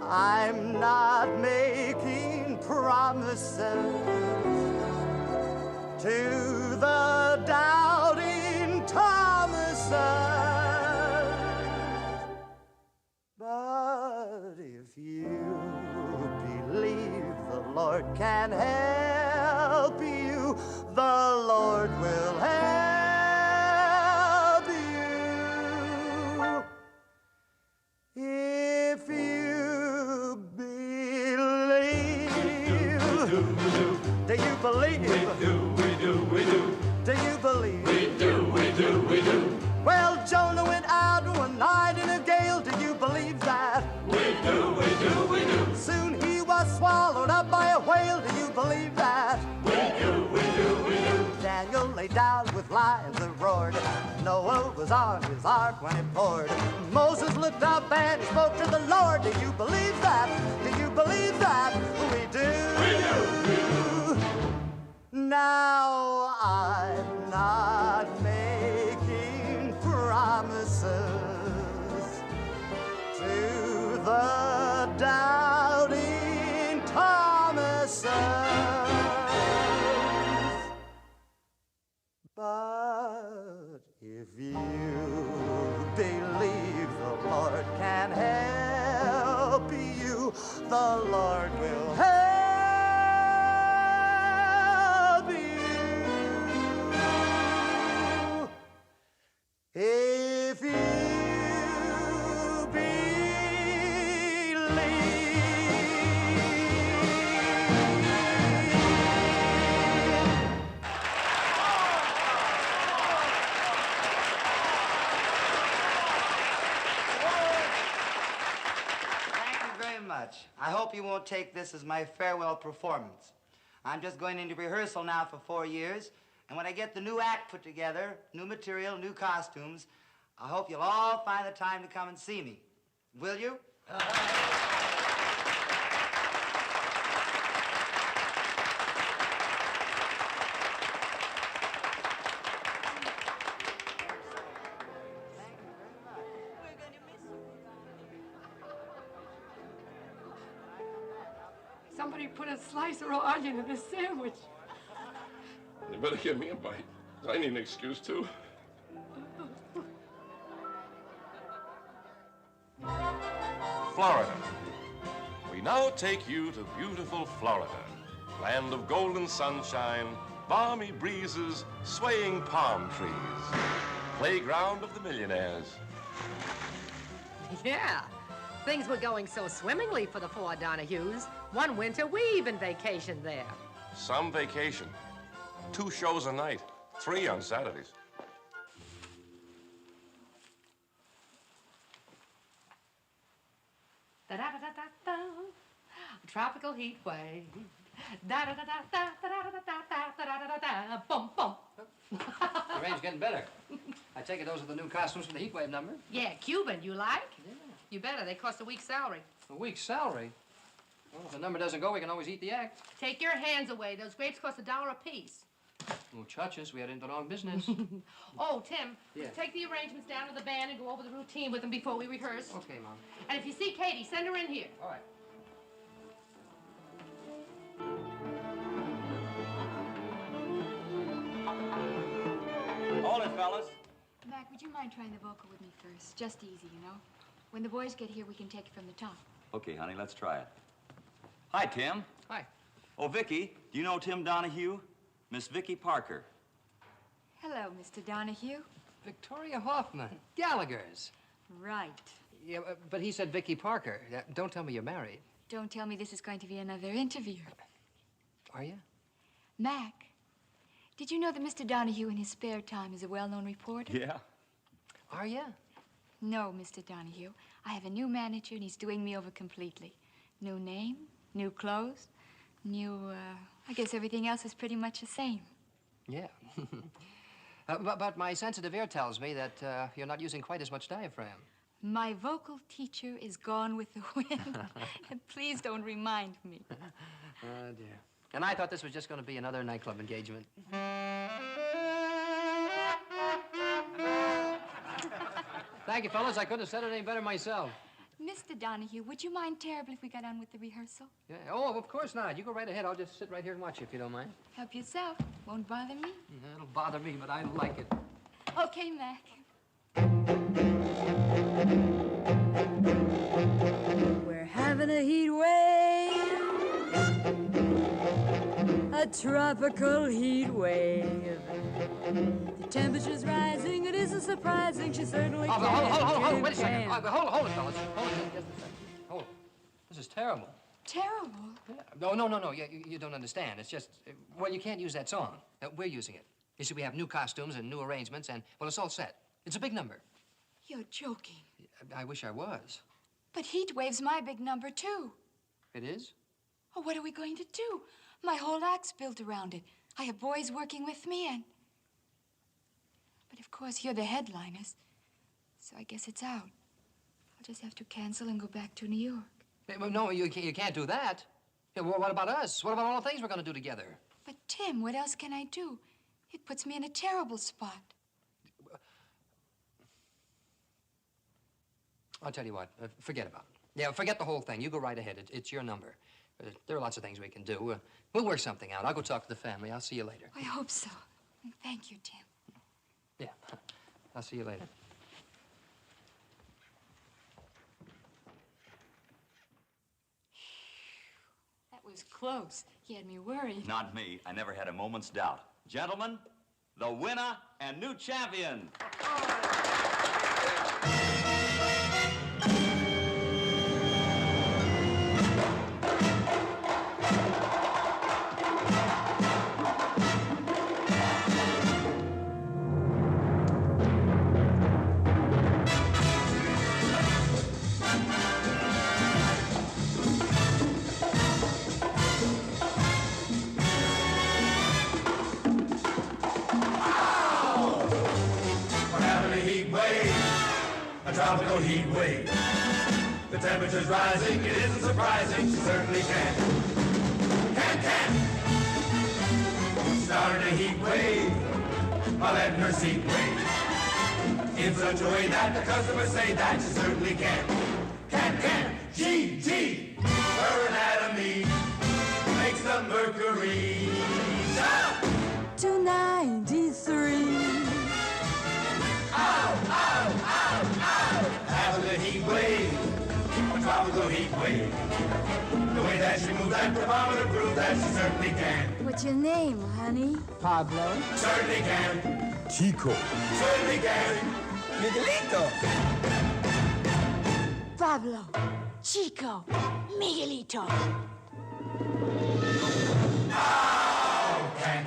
I'm not making promises to the doubting Thomases, but if you believe the Lord can help you, the Lord will help you. If you believe, do you believe? We do. Do you believe? We do. Well, Jonah went out one night in a gale. Do you believe that? We do. Soon he was swallowed up by a whale. Do you believe that? We do. Daniel lay down with lions that roared. Noah was on his ark when it poured. Moses looked up and he spoke to the Lord. Do you believe that? Do you believe that? We do. Now I'm not making promises to the doubting Thomases, but if you believe the Lord can help you, the Lord will help you. If you I hope you won't take this as my farewell performance. I'm just going into rehearsal now for 4 years, and when I get the new act put together, new material, new costumes, I hope you'll all find the time to come and see me. Will you? Somebody put a slice of raw onion in this sandwich. You better give me a bite. I need an excuse, too. Florida. We now take you to beautiful Florida, land of golden sunshine, balmy breezes, swaying palm trees, playground of the millionaires. Yeah. Things were going so swimmingly for the four Donahues. One winter, we even vacationed there. Some vacation. 2 shows a night, 3 on Saturdays. Da-da-da-da-da-da. Tropical heat wave. Da-da-da-da-da-da-da-da-da-da-da-da-da. Bum, bum. The rain's getting better. I take it those are the new costumes for the heat wave number? Yeah, Cuban, you like? Yeah. You better. They cost a week's salary. A week's salary? Well, if the number doesn't go, we can always eat the act. Take your hands away. Those grapes cost $1 apiece. Muchachos, we are in the wrong business. Oh, Tim, Yeah. take the arrangements down to the band and go over the routine with them before we rehearse. Okay, Mom. And if you see Katy, send her in here. All right. Hold it, fellas. Mac, would you mind trying the vocal with me first? Just easy, you know? When the boys get here, we can take it from the top. Okay, honey, let's try it. Hi, Tim. Hi. Oh, Vicky, do you know Tim Donahue? Miss Vicky Parker. Hello, Mr. Donahue. Victoria Hoffman, Gallagher's. Right. Yeah, but he said Vicky Parker. Don't tell me you're married. Don't tell me this is going to be another interview. Are you? Mac, did you know that Mr. Donahue in his spare time is a well-known reporter? Yeah. Are you? No, Mr. Donahue. I have a new manager, and he's doing me over completely. New name, new clothes, I guess everything else is pretty much the same. Yeah. But my sensitive ear tells me that you're not using quite as much diaphragm. My vocal teacher is gone with the wind. And please don't remind me. Oh, dear. And I thought this was just going to be another nightclub engagement. Thank you, fellas. I couldn't have said it any better myself. Mr. Donahue, would you mind terribly if we got on with the rehearsal? Yeah. Oh, of course not. You go right ahead. I'll just sit right here and watch you if you don't mind. Help yourself. Won't bother me. It'll bother me, but I like it. Okay, Mac. We're having a heat wave, a tropical heat wave. The temperature's rising, it isn't surprising, she certainly can. Hold, wait a second. Hold it, fellas. Hold it, just a second. Hold it. This is terrible. Terrible? Yeah. No. You don't understand. It's just, well, you can't use that song. We're using it. You see, we have new costumes and new arrangements, and, well, it's all set. It's a big number. You're joking. I wish I was. But heat wave's my big number, too. It is? Oh, what are we going to do? My whole act's built around it. I have boys working with me, and... But, of course, you're the headliners, so I guess it's out. I'll just have to cancel and go back to New York. No, you can't do that. Yeah, well, what about us? What about all the things we're going to do together? But, Tim, what else can I do? It puts me in a terrible spot. I'll tell you what, forget about it. Yeah, forget the whole thing. You go right ahead. It's your number. There are lots of things we can do. We'll work something out. I'll go talk to the family. I'll see you later. I hope so. Thank you, Tim. Yeah, I'll see you later. That was close. He had me worried. Not me. I never had a moment's doubt. Gentlemen, the winner and new champion. Tropical heat wave. The temperature's rising, it isn't surprising, she certainly can. Started a heat wave while letting her seat wave. In such a way that the customers say that she certainly can. G. Her anatomy makes the mercury jump. 293. Having a heat wave, a tropical heat wave. The way that she moves that thermometer proves that she certainly can. What's your name, honey? Pablo. Certainly can. Chico. Certainly can. Miguelito. Pablo. Chico. Miguelito. Oh, can.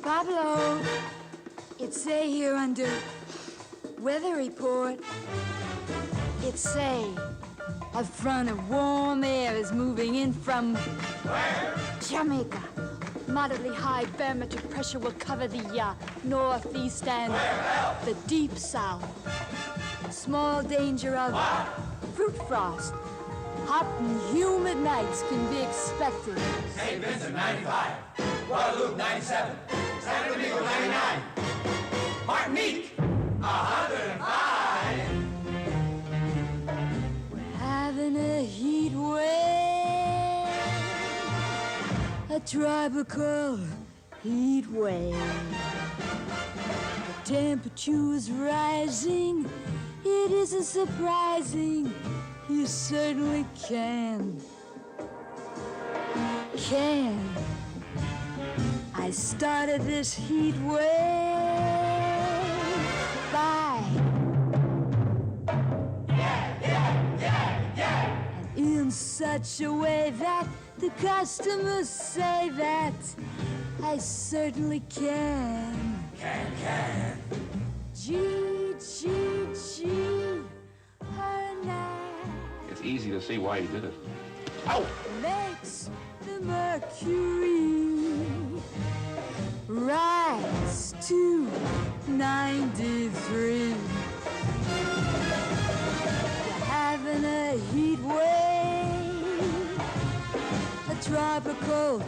Pablo, it say here under weather report, it say a front of warm air is moving in from where? Jamaica. Moderately high barometric pressure will cover the northeast and the deep south. Small danger of fruit frost. Hot and humid nights can be expected. St. Vincent, 95. Guadalupe, 97. San Domingo, 99. Martinique, 105. We're having a heat wave, a tropical heat wave. The temperature is rising. It isn't surprising. You certainly can. I started this heat wave by and in such a way that the customers say that I certainly can. G, her name It's easy to see why he did it. makes the mercury rise to 93. You're having a heat wave, a tropical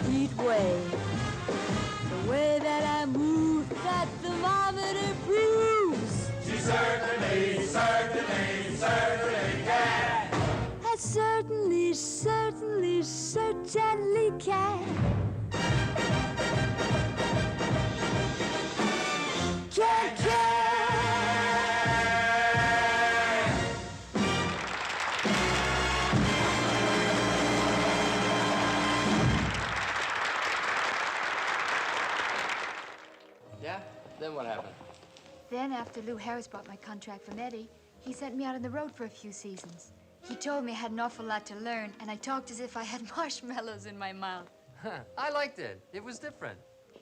heat wave. The way that I move, that thermometer proves. She certainly can. I certainly can. Can. Yeah? Then what happened? Then, after Lou Harris bought my contract from Eddie, he sent me out on the road for a few seasons. He told me I had an awful lot to learn, and I talked as if I had marshmallows in my mouth. Huh, I liked it. It was different.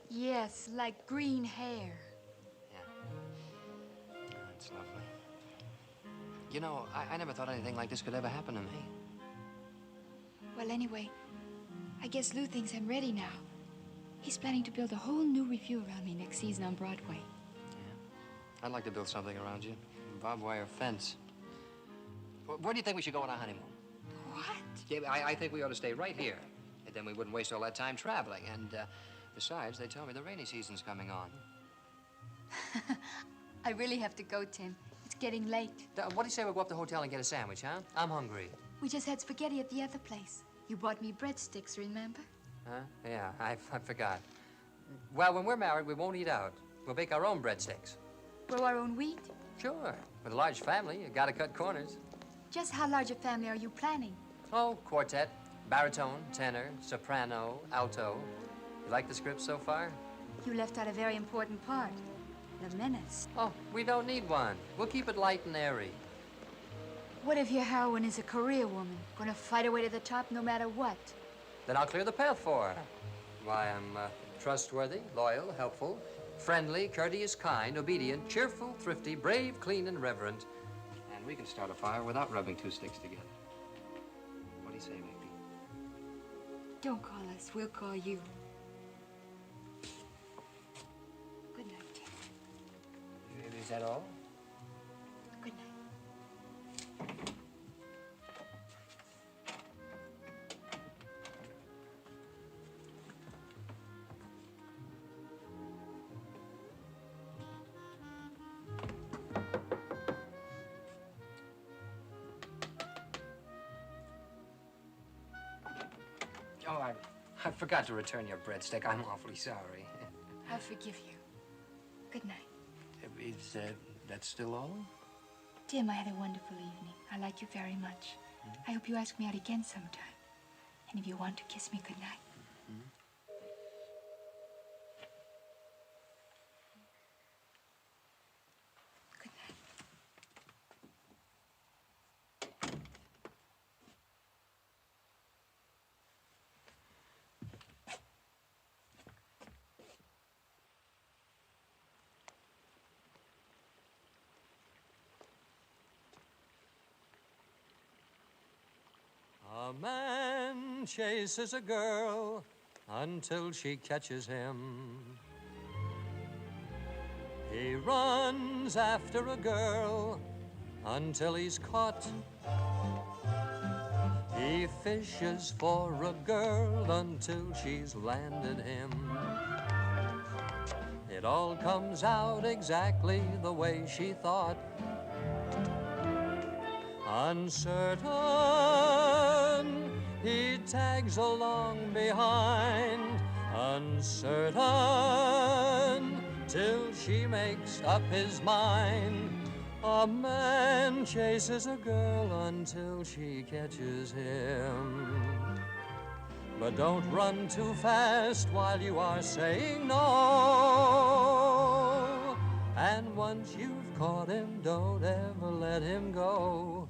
Yes, like green hair. It's lovely. You know, I never thought anything like this could ever happen to me. Well, anyway, I guess Lou thinks I'm ready now. He's planning to build a whole new revue around me next season on Broadway. I'd like to build something around you. A barbed wire fence. Where do you think we should go on our honeymoon? What? Yeah, I think we ought to stay right here. And then we wouldn't waste all that time traveling. And besides, they tell me the rainy season's coming on. I really have to go, Tim. It's getting late. What do you say we go up to the hotel and get a sandwich, huh? I'm hungry. We just had spaghetti at the other place. You bought me breadsticks, remember? Huh? Yeah, I forgot. Well, when we're married, we won't eat out. We'll bake our own breadsticks. Grow our own wheat? Sure. With a large family, you gotta cut corners. Just how large a family are you planning? Oh, quartet, baritone, tenor, soprano, alto. You like the script so far? You left out a very important part. The menace. Oh, we don't need one. We'll keep it light and airy. What if your heroine is a career woman, gonna fight her way to the top no matter what? Then I'll clear the path for her. Why, I'm trustworthy, loyal, helpful, friendly, courteous, kind, obedient, cheerful, thrifty, brave, clean, and reverent. And we can start a fire without rubbing two sticks together. What do you say, baby? Don't call us, we'll call you. Good night, Tim. Is that all? Good night. Oh, I forgot to return your breadstick. I'm awfully sorry. I forgive you. Good night. Is that still all? Tim, I had a wonderful evening. I like you very much. I hope you ask me out again sometime. And if you want to kiss me, good night. Good night. A man chases a girl until she catches him. He runs after a girl until he's caught. He fishes for a girl until she's landed him. It all comes out exactly the way she thought. Uncertain, he tags along behind. Uncertain, till she makes up his mind. A man chases a girl until she catches him. But don't run too fast while you are saying no. And once you've caught him, don't ever let him go.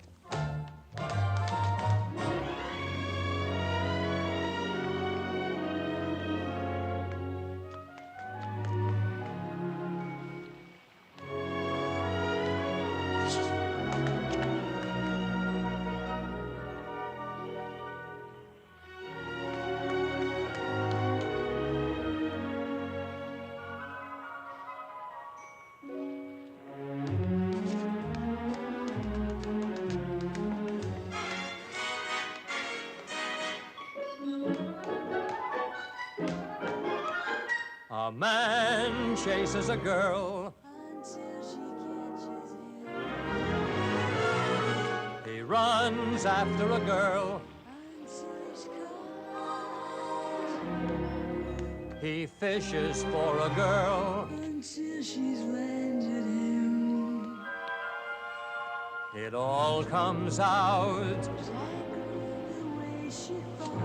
A man chases a girl until she catches him. He runs after a girl until he's caught. He fishes for a girl until she's landed him. It all comes out exactly the way she thought.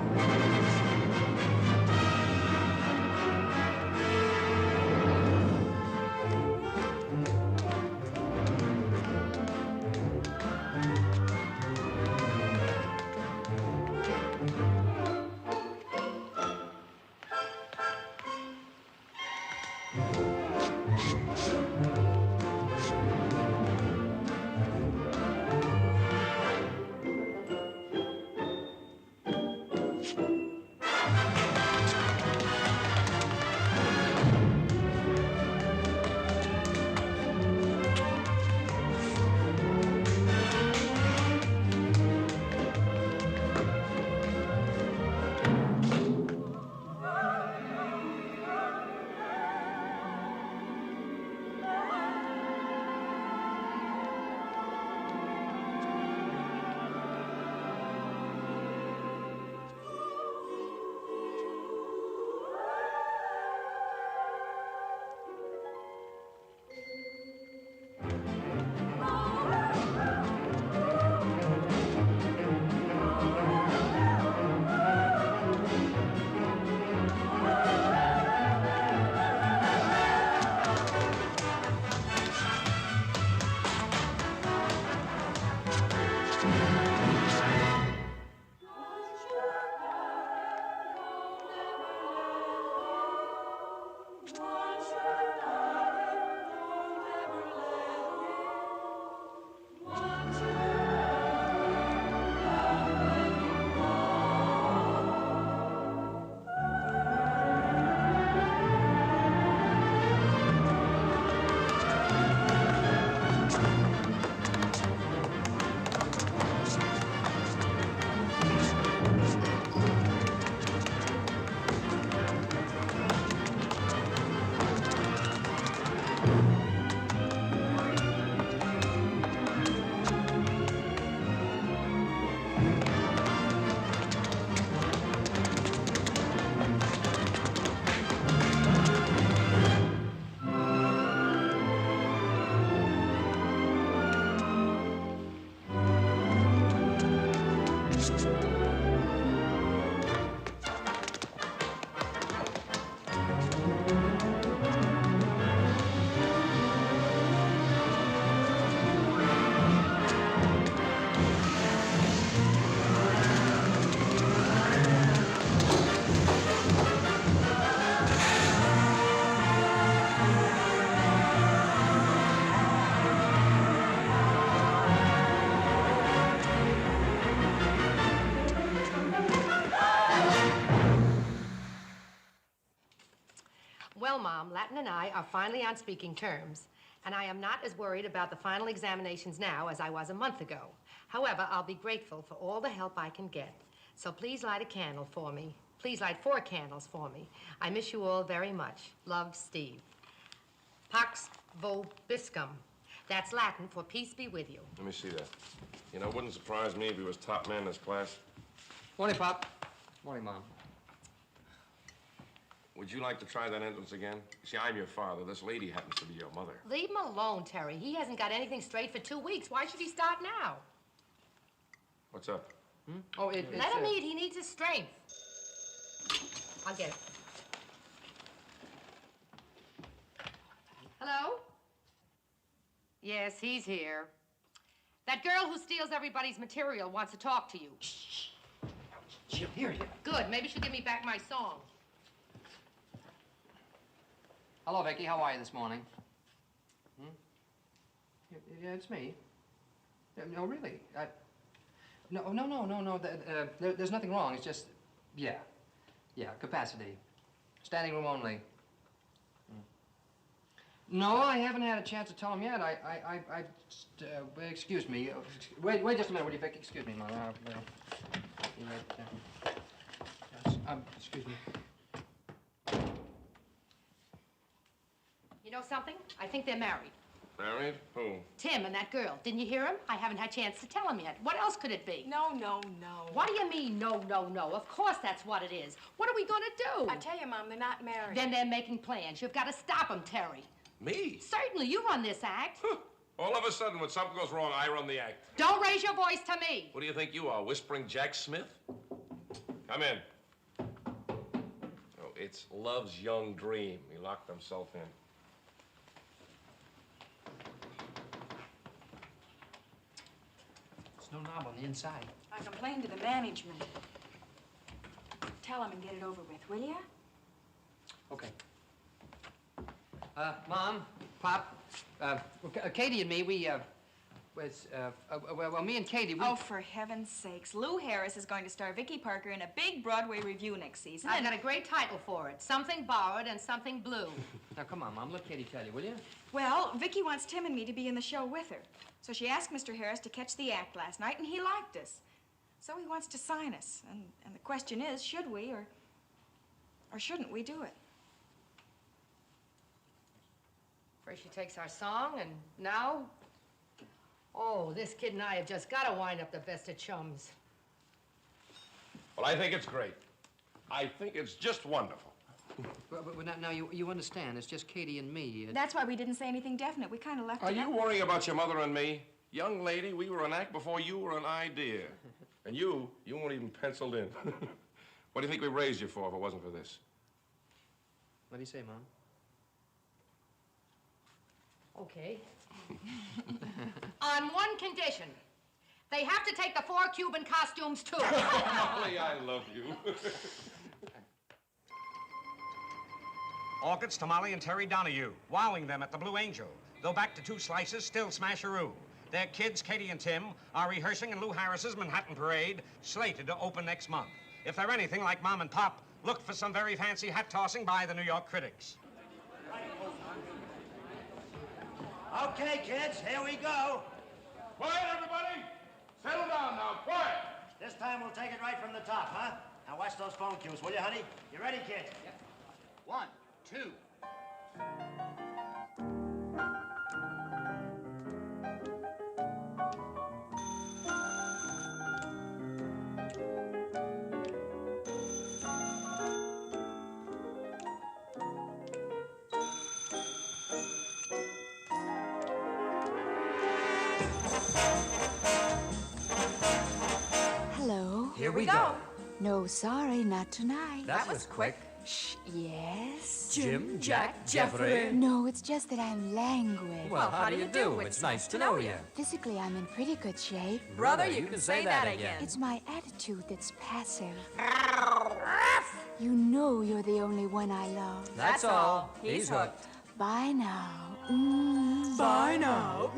Well, Mom, Latin and I are finally on speaking terms. And I am not as worried about the final examinations now as I was a month ago. However, I'll be grateful for all the help I can get. So please light a candle for me. Please light 4 candles for me. I miss you all very much. Love, Steve. Pax vobiscum. That's Latin for peace be with you. Let me see that. You know, it wouldn't surprise me if he was top man in his class. Morning, Pop. Morning, Mom. Would you like to try that entrance again? See, I'm your father. This lady happens to be your mother. Leave him alone, Terry. He hasn't got anything straight for 2 weeks. Why should he start now? What's up? Oh, Let him eat. He needs his strength. I'll get it. Hello? Yes, he's here. That girl who steals everybody's material wants to talk to you. Shh. She'll hear you. Good. Maybe she'll give me back my song. Hello, Vicky. How are you this morning? Yeah, it's me. No, really. No. There's nothing wrong. It's just, yeah, capacity. Standing room only. No, I haven't had a chance to tell him yet. Excuse me. Wait just a minute, would you, Vicky? Excuse me, Mom. Excuse me. You know something? I think they're married. Married? Who? Tim and that girl. Didn't you hear him? I haven't had a chance to tell him yet. What else could it be? No. What do you mean, no? Of course that's what it is. What are we going to do? I tell you, Mom, they're not married. Then they're making plans. You've got to stop them, Terry. Me? Certainly. You run this act. All of a sudden, when something goes wrong, I run the act. Don't raise your voice to me. What do you think you are, Whispering Jack Smith? Come in. Oh, it's Love's young dream. He locked himself in. There's no knob on the inside. I complained to the management. Tell them and get it over with, will you? Okay. Mom, Pop, Katy and me, me and Katy, we... Oh, for heaven's sakes. Lou Harris is going to star Vicky Parker in a big Broadway review next season. I've got a great title for it. Something Borrowed and Something Blue. Now, come on, Mom. Let Katy tell you, will you? Well, Vicky wants Tim and me to be in the show with her. So she asked Mr. Harris to catch the act last night, and he liked us. So he wants to sign us. And the question is, should we or shouldn't we do it? First she takes our song, and now... Oh, this kid and I have just got to wind up the best of chums. Well, I think it's great. I think it's just wonderful. But now you understand, it's just Katy and me. That's why we didn't say anything definite. We kind of left it Are you worrying about your mother and me? Young lady, we were an act before you were an idea. And you weren't even penciled in. What do you think we raised you for if it wasn't for this? What do you say, Mom? Okay. On one condition. They have to take the 4 Cuban costumes, too. Molly, I love you. Orchids to Molly and Terry Donahue, wowing them at the Blue Angel. Though back to 2 slices, still smasheroo. Their kids, Katy and Tim, are rehearsing in Lou Harris's Manhattan Parade, slated to open next month. If they're anything like Mom and Pop, look for some very fancy hat-tossing by the New York critics. Okay, kids, here we go. Quiet, everybody! Settle down now, quiet! This time we'll take it right from the top, huh? Now watch those phone cues, will you, honey? You ready, kids? Yep. 1, 2. Hello. Here we go. No, sorry, not tonight. That was quick. Shh, yes? Jim, Jack, Jeffrey. No, it's just that I'm languid. Well, how do you do? It's nice to know you. Physically, I'm in pretty good shape. Brother, you can say that again. It's my attitude that's passive. You know you're the only one I love. That's all. He's hooked. Bye now. Bye now.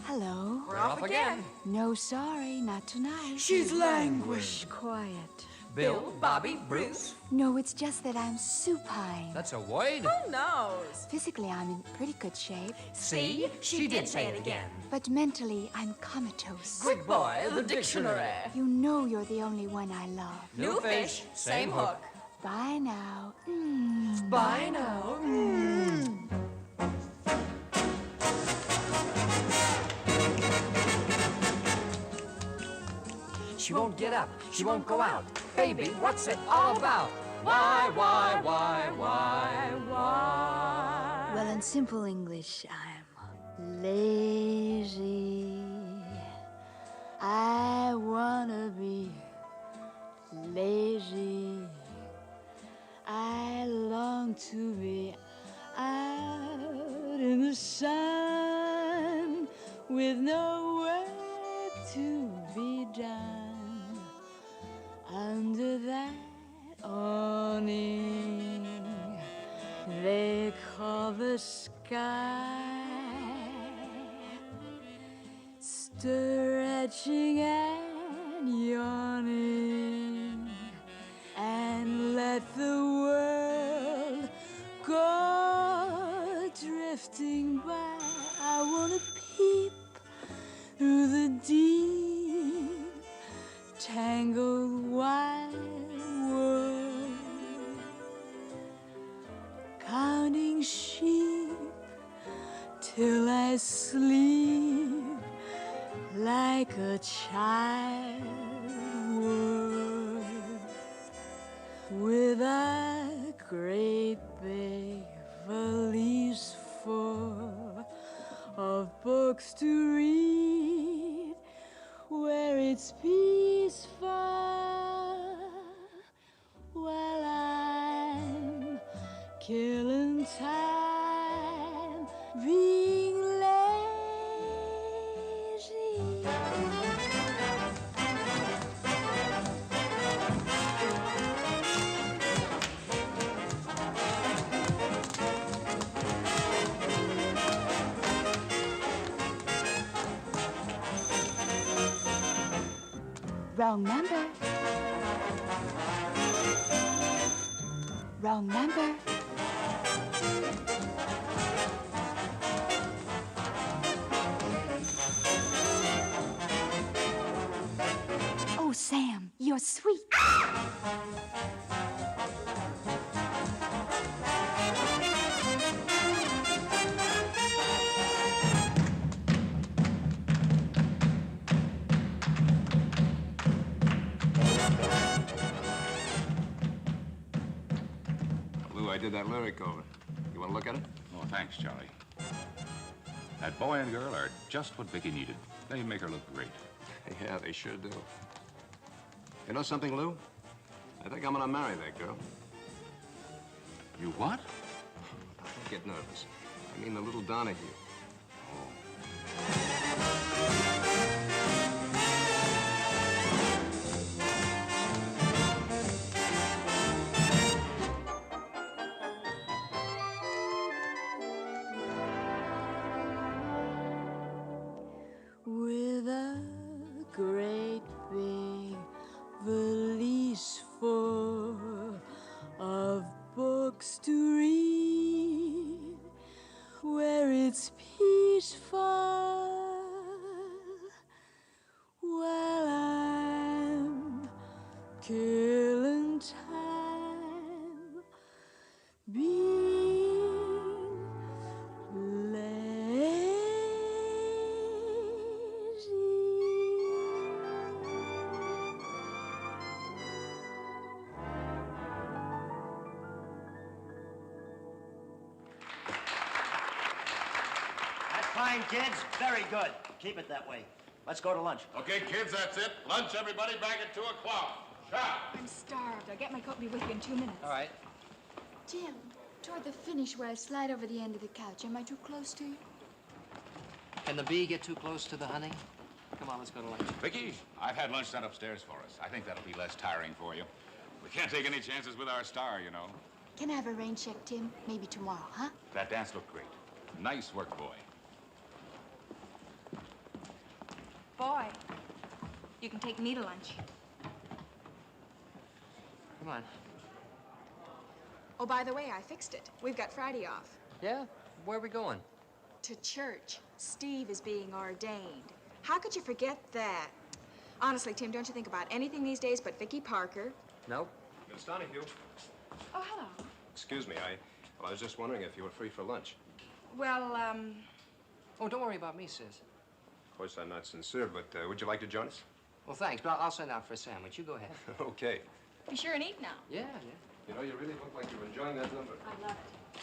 Hello. We're off again. No, sorry, not tonight. She's languid. Quiet. Bill, Bobby, Bruce? No, it's just that I'm supine. That's a word? Who knows? Physically, I'm in pretty good shape. See? She did say it again. But mentally, I'm comatose. Good boy, the dictionary. You know you're the only one I love. New fish, same hook. Bye now. Bye now. She won't get up. She won't go out. Baby, what's it all about? Why? Well, in simple English, I'm lazy. I wanna be lazy. I long to be out in the sun with no work to be done under that awning they call the sky, stretching and yawning, and let the world go drifting by. I wanna peep through the deep, tangled wide world, counting sheep till I sleep like a child would, with a great big valise full of books to read, where it's peaceful while I'm killing time being lazy. Wrong number. Wrong number. Oh, Sam, you're sweet. I did that lyric over. You want to look at it? Oh, thanks, Charlie. That boy and girl are just what Vicky needed. They make her look great. Yeah, they sure do. You know something, Lou? I think I'm gonna marry that girl. You what? Don't get nervous. I mean the little Donahue. With a great big valise full of books to read, where it's peaceful while I'm killing time being Fine, kids. Very good. Keep it that way. Let's go to lunch. Okay, kids, that's it. Lunch, everybody, back at 2 o'clock. Sharp. I'm starved. I'll get my coat and be with you in 2 minutes. All right. Jim, toward the finish where I slide over the end of the couch, am I too close to you? Can the bee get too close to the honey? Come on, let's go to lunch. Vicky, I've had lunch sent upstairs for us. I think that'll be less tiring for you. We can't take any chances with our star, you know. Can I have a rain check, Tim? Maybe tomorrow, huh? That dance looked great. Nice work, boy. Boy, you can take me to lunch. Come on. Oh, by the way, I fixed it. We've got Friday off. Yeah? Where are we going? To church. Steve is being ordained. How could you forget that? Honestly, Tim, don't you think about anything these days but Vicky Parker? Nope. Miss Donahue. Oh, hello. Excuse me, I was just wondering if you were free for lunch. Well, Oh, don't worry about me, sis. Of course, I'm not sincere, but would you like to join us? Well, thanks, but I'll send out for a sandwich. You go ahead. Okay. be sure and eat now. Yeah. You know, you really look like you're enjoying that number. I love it.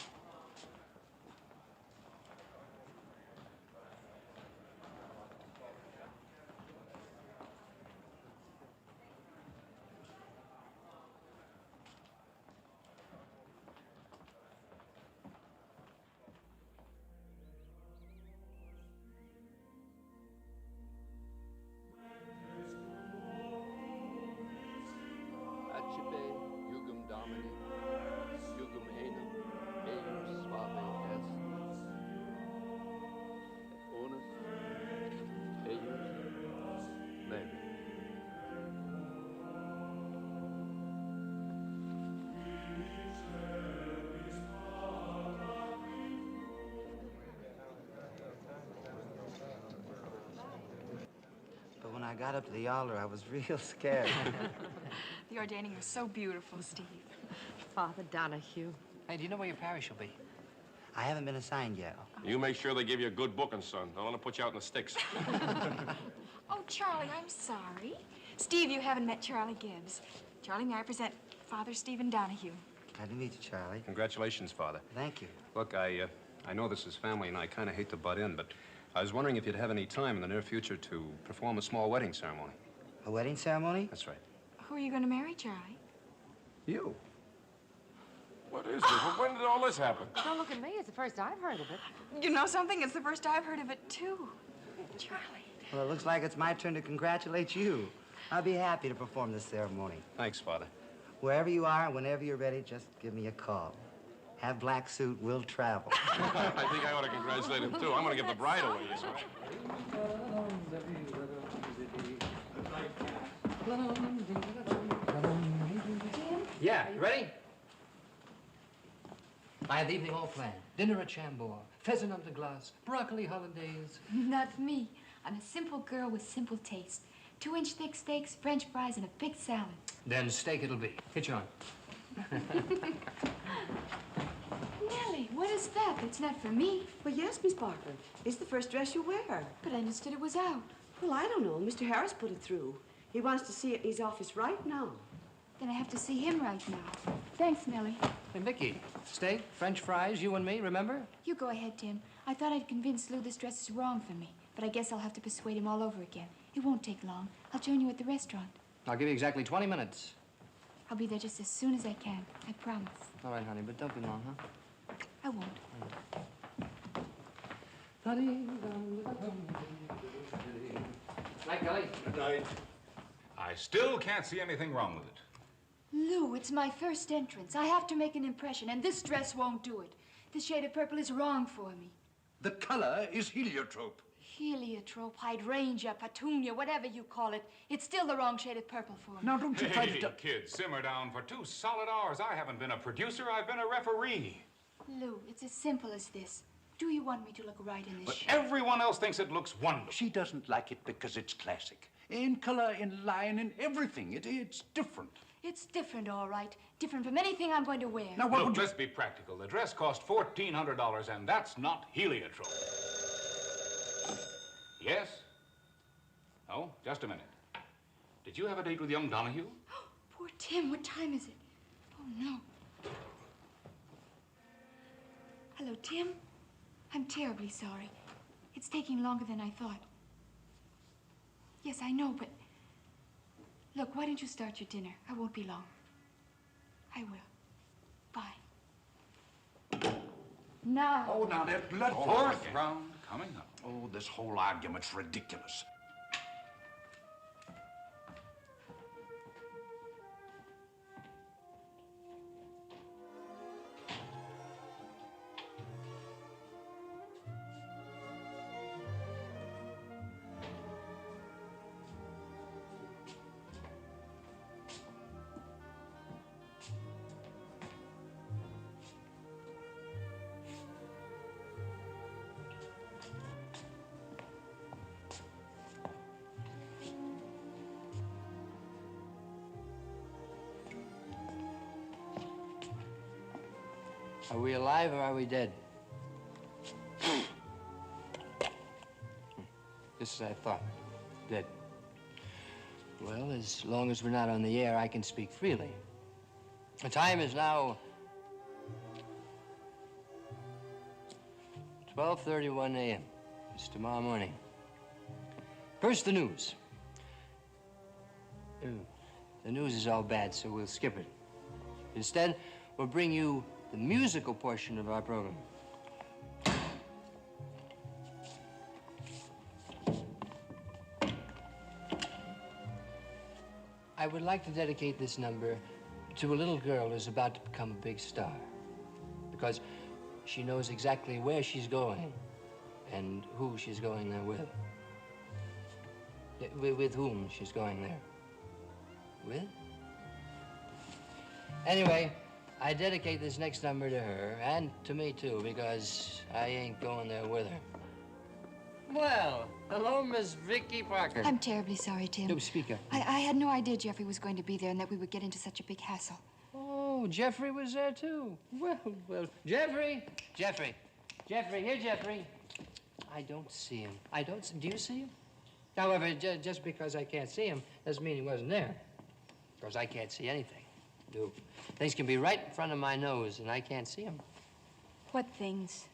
Accipe jugum Domini, jugum enum, eius suave est. Et onus, eius, leve. But when I got up to the altar, I was real scared. The ordaining was so beautiful, Steve. Father Donahue. Hey, do you know where your parish will be? I haven't been assigned yet. You make sure they give you a good booking, son. Don't want to put you out in the sticks. Oh, Charlie, I'm sorry. Steve, you haven't met Charlie Gibbs. Charlie, may I present Father Stephen Donahue? Glad to meet you, Charlie. Congratulations, Father. Thank you. Look, I know this is family, and I kind of hate to butt in, but I was wondering if you'd have any time in the near future to perform a small wedding ceremony. A wedding ceremony? That's right. Who are you going to marry, Charlie? You. What is this? When did all this happen? Don't look at me. It's the first I've heard of it. You know something? It's the first I've heard of it, too. Charlie. Well, it looks like it's my turn to congratulate you. I'll be happy to perform this ceremony. Thanks, Father. Wherever you are, whenever you're ready, just give me a call. Have black suit, we'll travel. I think I ought to congratulate him, too. I'm going to give the bride away. Yeah, you ready? I have the evening all planned. Dinner at Chambord, pheasant under glass, broccoli hollandaise. Not me. I'm a simple girl with simple taste. 2-inch thick steaks, French fries, and a big salad. Then steak it'll be. Hitch on. Nellie, what is that? That's not for me. Well, yes, Miss Parker. It's the first dress you wear. But I understood it was out. Well, I don't know. Mr. Harris put it through. He wants to see it in his office right now. Then I have to see him right now. Thanks, Nellie. Hey, Vicky, steak, French fries, you and me, remember? You go ahead, Tim. I thought I'd convince Lou this dress is wrong for me, but I guess I'll have to persuade him all over again. It won't take long. I'll join you at the restaurant. I'll give you exactly 20 minutes. I'll be there just as soon as I can. I promise. All right, honey, but don't be long, huh? I won't. Night, Kelly. Good night. I still can't see anything wrong with it. Lou, it's my first entrance. I have to make an impression, and this dress won't do it. This shade of purple is wrong for me. The color is heliotrope. Heliotrope, hydrangea, petunia, whatever you call it. It's still the wrong shade of purple for me. Now, don't you try Hey, to... kid, simmer down for 2 solid hours. I haven't been a producer, I've been a referee. Lou, it's as simple as this. Do you want me to look right in this But shirt? everyone else thinks it looks wonderful. She doesn't like it because it's classic. In color, in line, in everything. It's different. It's different, all right. Different from anything I'm going to wear. Now, what Look, would you... let's be practical. The dress cost $1,400, and that's not heliotrope. Yes? Oh, just a minute. Did you have a date with young Donahue? Poor Tim, what time is it? Oh, no. Hello, Tim. I'm terribly sorry. It's taking longer than I thought. Yes, I know, but... Look, why don't you start your dinner? I won't be long. I will. Bye. Now. Oh, now that blood... Fourth round coming up. Oh, this whole argument's ridiculous. Are we alive or are we dead? Just as I thought. Dead. Well, as long as we're not on the air, I can speak freely. The time is now 12:31 a.m. It's tomorrow morning. First, the news. The news is all bad, so we'll skip it. Instead, we'll bring you the musical portion of our program. I would like to dedicate this number to a little girl who's about to become a big star, because she knows exactly where she's going and who she's going there with. With whom she's going there. With? Anyway, I dedicate this next number to her, and to me too, because I ain't going there with her. Well, hello, Miss Vicky Parker. I'm terribly sorry, Tim. No, speak up. I had no idea Jeffrey was going to be there and that we would get into such a big hassle. Oh, Jeffrey was there too. Well, Jeffrey, here, Jeffrey. I don't see him. Do you see him? However, just because I can't see him doesn't mean he wasn't there. Because I can't see anything. Things can be right in front of my nose and I can't see them. What things?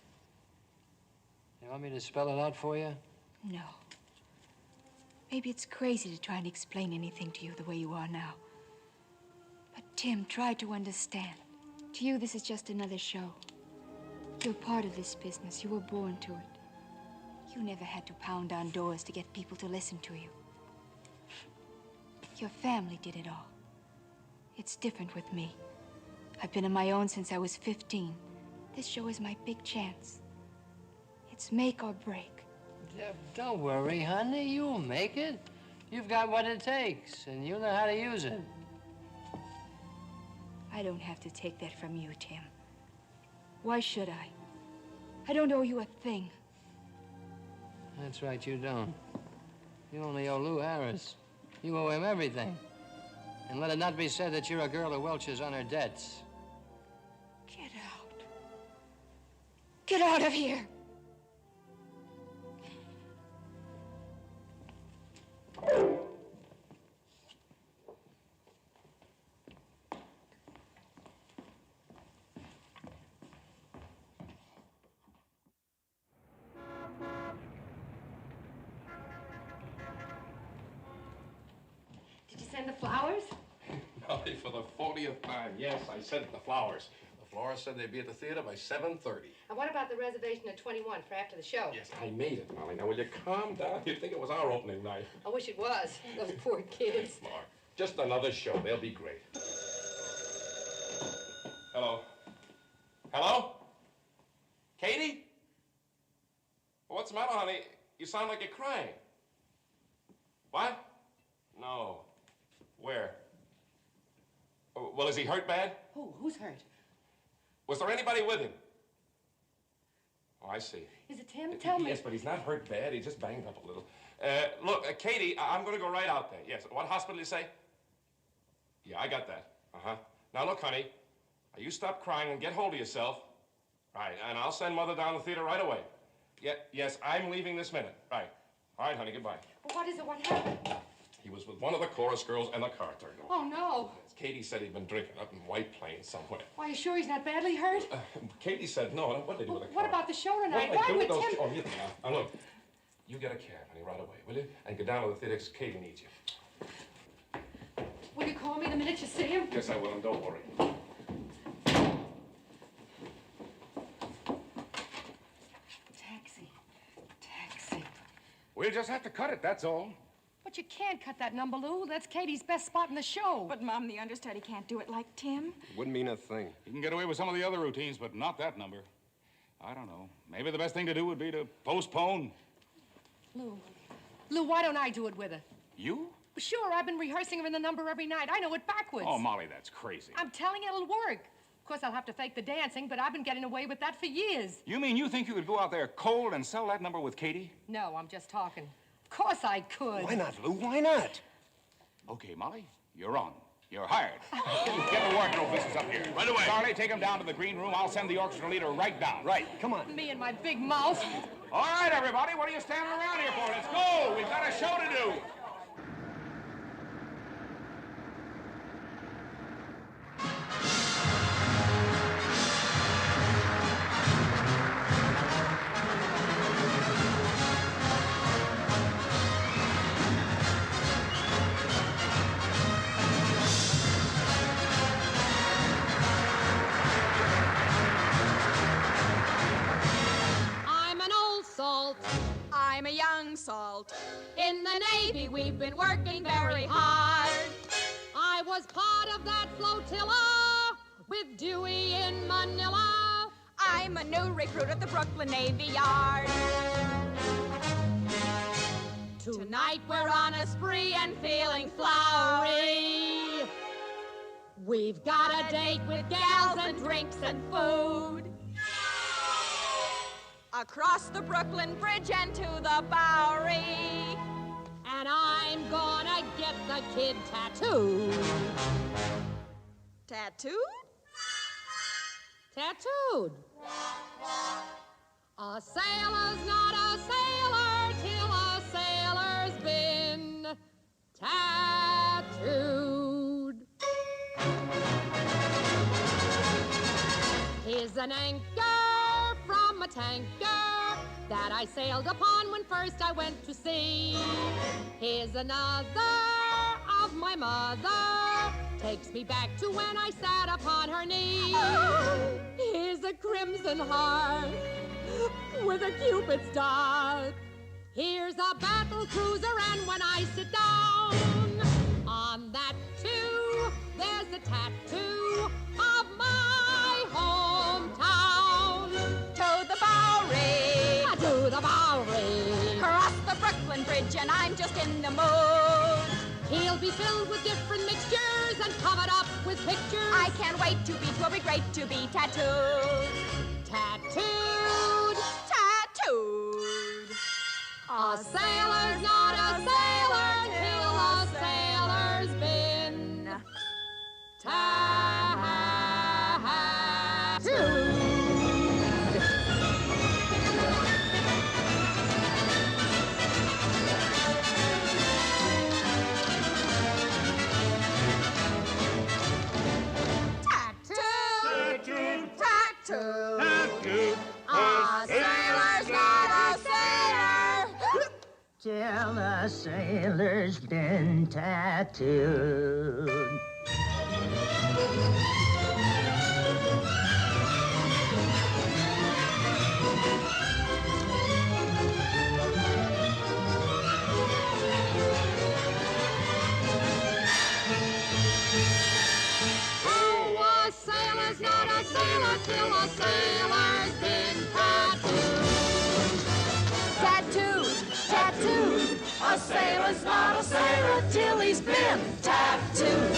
You want me to spell it out for you? No. Maybe it's crazy to try and explain anything to you the way you are now. But Tim, try to understand. To you, this is just another show. You're part of this business. You were born to it. You never had to pound on doors to get people to listen to you. Your family did it all. It's different with me. I've been on my own since I was 15. This show is my big chance. It's make or break. Don't worry, honey. You'll make it. You've got what it takes, and you know how to use it. I don't have to take that from you, Tim. Why should I? I don't owe you a thing. That's right, you don't. You only owe Lou Harris. You owe him everything. And let it not be said that you're a girl who welches on her debts. Get out. Get out of here. Did you send the flowers? Molly, for the 40th time, yes, I sent the flowers. The florist said they'd be at the theater by 7:30. And what about the reservation at 21 for after the show? Yes, I made it, Molly. Now, will you calm down? You'd think it was our opening night. I wish it was. Those poor kids. Mark, just another show. They'll be great. Hello? Hello? Katy? What's the matter, honey? You sound like you're crying. What? No. Where? Well, is he hurt bad? Who? Who's hurt? Was there anybody with him? Oh, I see. Is it Tim? Tell me. Yes, but he's not hurt bad. He just banged up a little. Look, Katy, I'm going to go right out there. Yes. What hospital did you say? Yeah, I got that. Uh-huh. Now, look, honey, you stop crying and get hold of yourself. Right, and I'll send Mother down to the theater right away. Yeah, yes, I'm leaving this minute. Right. All right, honey, goodbye. Well, what is it? What happened? He was with one of the chorus girls and the car turned on. Oh, no. Katy said he'd been drinking up in White Plains somewhere. Are you sure he's not badly hurt? Katy said no. What did they do with the car? What about the show tonight? What Why did would they do with Tim... those... Oh, now, look. You get a cab, honey, right away, will you? And go down to the theater because Katy needs you. Will you call me the minute you see him? Yes, I will, and don't worry. Taxi. We'll just have to cut it, that's all. But you can't cut that number, Lou. That's Katie's best spot in the show. But, Mom, the understudy can't do it like Tim. Wouldn't mean a thing. You can get away with some of the other routines, but not that number. I don't know. Maybe the best thing to do would be to postpone. Lou, why don't I do it with her? You? Sure, I've been rehearsing her in the number every night. I know it backwards. Oh, Molly, that's crazy. I'm telling you, it'll work. Of course, I'll have to fake the dancing, but I've been getting away with that for years. You mean you think you could go out there cold and sell that number with Katy? No, I'm just talking. Of course I could. Why not, Lou? Why not? Okay, Molly, you're on. You're hired. Get the wardrobe business up here. Right away. Charlie, take him down to the green room. I'll send the orchestra leader right down. Right. Come on. Me and my big mouth. All right, everybody. What are you standing around here for? Let's go. We've got a show to do. I'm a young salt. In the Navy, we've been working very hard. I was part of that flotilla with Dewey in Manila. I'm a new recruit at the Brooklyn Navy Yard. Tonight we're on a spree and feeling flowery. We've got a date with gals and drinks and food. Across the Brooklyn Bridge and to the Bowery. And I'm gonna get the kid tattooed. Tattooed? Tattooed. A sailor's not a sailor till a sailor's been tattooed. Here's an anchor from a tanker that I sailed upon when first I went to sea. Here's another of my mother, takes me back to when I sat upon her knee. Oh. Here's a crimson heart with a Cupid's dart. Here's a battle cruiser, and when I sit down on that too, there's a tattoo of my hometown. To the Bowery. To the Bowery. Cross the Brooklyn Bridge and I'm just in the mood. He'll be filled with different mixtures and covered up with pictures. I can't wait to be, 'twill be great to be tattooed. Tattooed. Tattooed. A sailor's not a sailor till a sailor's been tattooed. Tattooed. A sailor's not a sailor till a sailor's been tattooed. Oh, a sailor's not a sailor till a sailor's been tattooed. Tattooed. Tattooed. A sailor's not a sailor till he's been tattooed.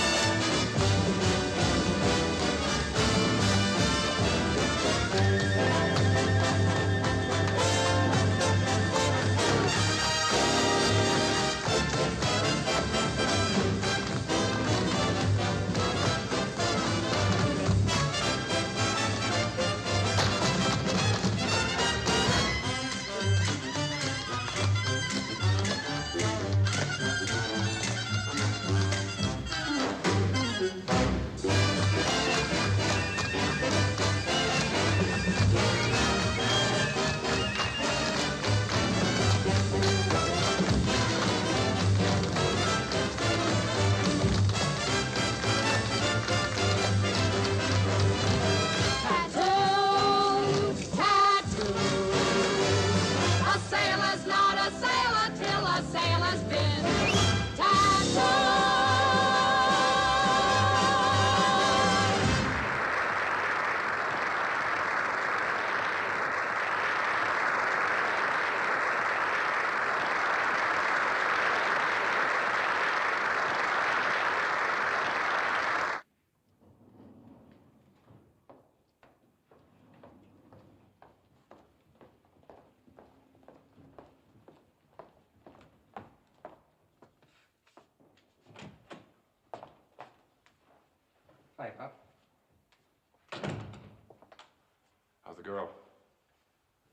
girl?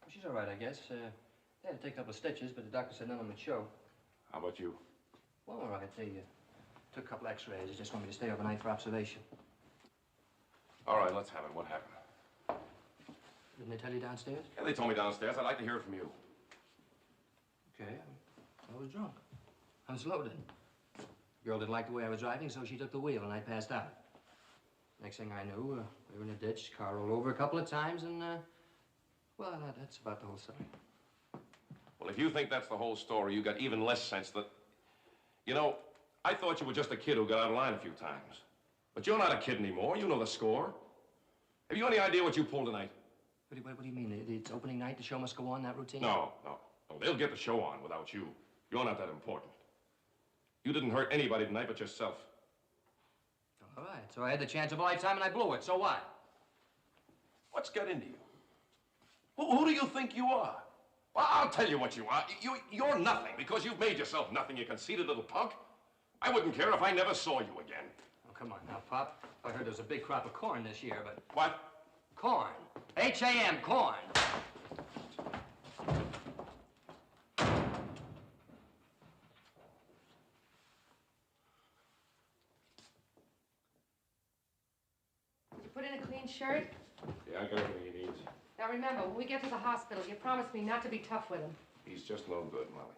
Well, she's all right, I guess. They had to take a couple of stitches, but the doctor said none of them would show. How about you? Well, all right. They took a couple X-rays. They just want me to stay overnight for observation. All right, let's have it. What happened? Didn't they tell you downstairs? Yeah, they told me downstairs. I'd like to hear it from you. Okay, I was drunk. I was loaded. The girl didn't like the way I was driving, so she took the wheel, and I passed out. Next thing I knew, we were in a ditch. Car rolled over a couple of times, and, well, that's about the whole story. Well, if you think that's the whole story, you got even less sense that... You know, I thought you were just a kid who got out of line a few times. But you're not a kid anymore. You know the score. Have you any idea what you pulled tonight? What do you mean? It's opening night, the show must go on, that routine? No. They'll get the show on without you. You're not that important. You didn't hurt anybody tonight but yourself. All right, so I had the chance of a lifetime and I blew it. So what? What's got into you? Who do you think you are? Well, I'll tell you what you are. You're nothing because you've made yourself nothing, you conceited little punk. I wouldn't care if I never saw you again. Oh, come on now, Pop. I heard there was a big crop of corn this year, but... What? Corn. H-A-M, corn. Did you put in a clean shirt? Yeah, I got everything he needs. Now remember, when we get to the hospital, you promise me not to be tough with him. He's just no good, Molly.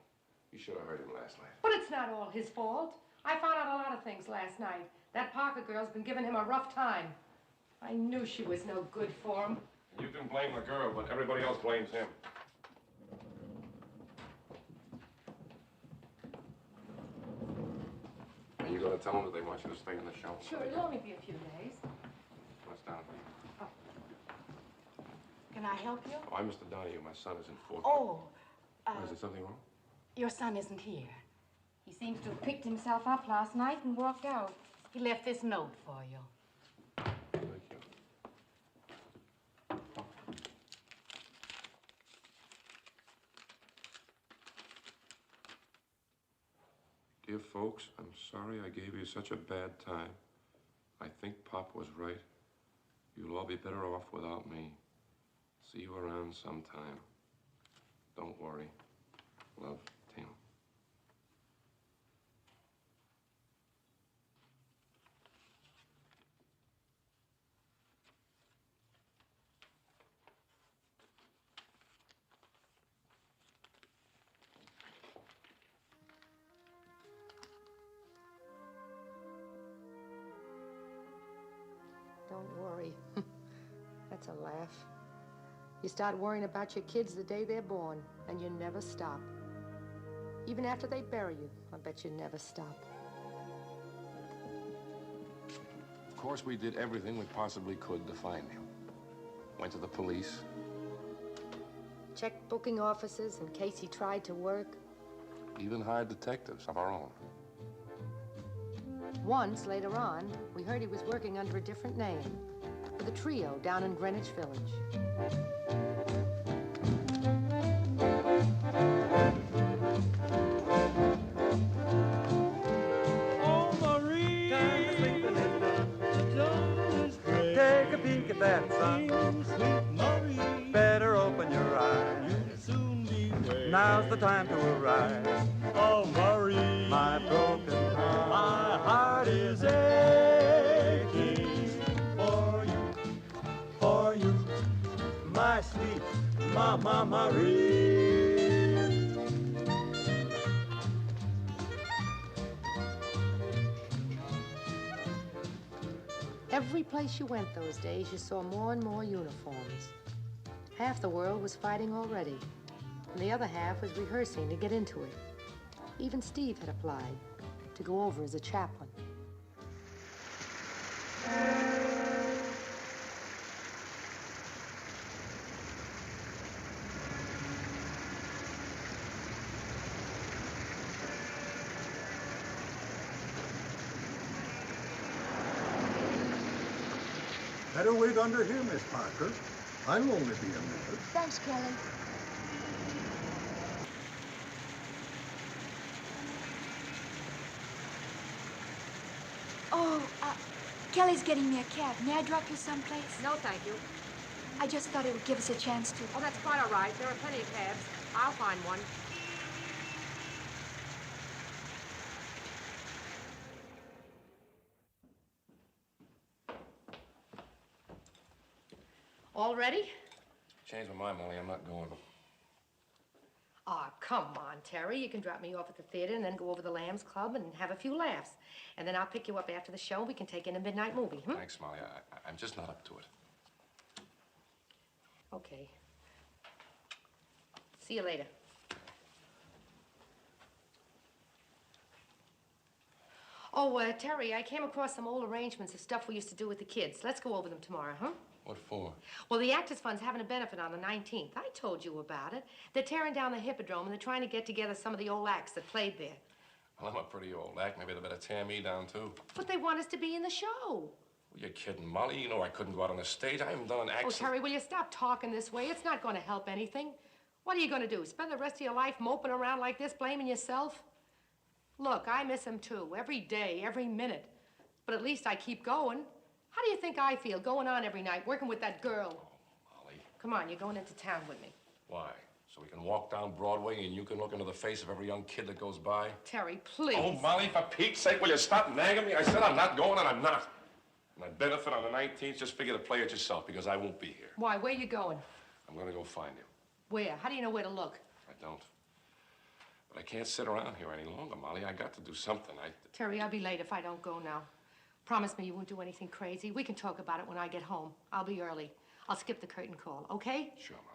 You should have heard him last night. But it's not all his fault. I found out a lot of things last night. That Parker girl's been giving him a rough time. I knew she was no good for him. You can blame the girl, but everybody else blames him. Are you going to tell them that they want you to stay in the show? Sure, it'll only be a few days. What's down? Can I help you? Oh, I'm Mr. Donahue. My son is in fourth. Oh, Is there something wrong? your son isn't here. He seems to have picked himself up last night and walked out. He left this note for you. Thank you. Dear folks, I'm sorry I gave you such a bad time. I think Pop was right. You'll all be better off without me. See you around sometime. Don't worry. Love, Tim. Don't worry. That's a laugh. You start worrying about your kids the day they're born, and you never stop. Even after they bury you, I bet you never stop. Of course, we did everything we possibly could to find him. Went to the police. Checked booking offices in case he tried to work. Even hired detectives of our own. Once, later on, we heard he was working under a different name with a trio down in Greenwich Village. Oh, Marie, time for sleeping is done. The dawn is gray. Take a peek at that sun. Sweet Marie, better open your eyes. You'll soon be there. Now's the time to arise. Oh, Marie, my broken heart. My heart is aching for you, my sweet Mama Marie. Every place you went those days, you saw more and more uniforms. Half the world was fighting already, and the other half was rehearsing to get into it. Even Steve had applied to go over as a chaplain. Better wait under here, Miss Parker. I'll only be a minute. Thanks, Kelly. Oh, Kelly's getting me a cab. May I drop you someplace? No, thank you. I just thought it would give us a chance to. Oh, that's quite all right. There are plenty of cabs. I'll find one. All ready? Changed my mind, Molly. I'm not going. Aw, come on, Terry. You can drop me off at the theater and then go over to the Lambs Club and have a few laughs. And then I'll pick you up after the show and we can take in a midnight movie, Thanks, Molly. I'm just not up to it. Okay. See you later. Oh, Terry, I came across some old arrangements of stuff we used to do with the kids. Let's go over them tomorrow, huh? What for? Well, the Actors Fund's having a benefit on the 19th. I told you about it. They're tearing down the Hippodrome, and they're trying to get together some of the old acts that played there. Well, I'm a pretty old act. Maybe they better tear me down, too. But they want us to be in the show. You're kidding, Molly. You know I couldn't go out on the stage. I haven't done an act. Oh, Terry, will you stop talking this way? It's not going to help anything. What are you going to do? Spend the rest of your life moping around like this, blaming yourself? Look, I miss him, too. Every day, every minute. But at least I keep going. How do you think I feel, going on every night, working with that girl? Oh, Molly. Come on, you're going into town with me. Why? So we can walk down Broadway and you can look into the face of every young kid that goes by? Terry, please. Oh, Molly, for Pete's sake, will you stop nagging me? I said I'm not going, and I'm not. And that benefit on the 19th, just figure to play it yourself, because I won't be here. Why? Where you going? I'm going to go find him. Where? How do you know where to look? I don't. But I can't sit around here any longer, Molly. I got to do something. Terry, I'll be late if I don't go now. Promise me you won't do anything crazy. We can talk about it when I get home. I'll be early. I'll skip the curtain call, okay? Sure, Molly.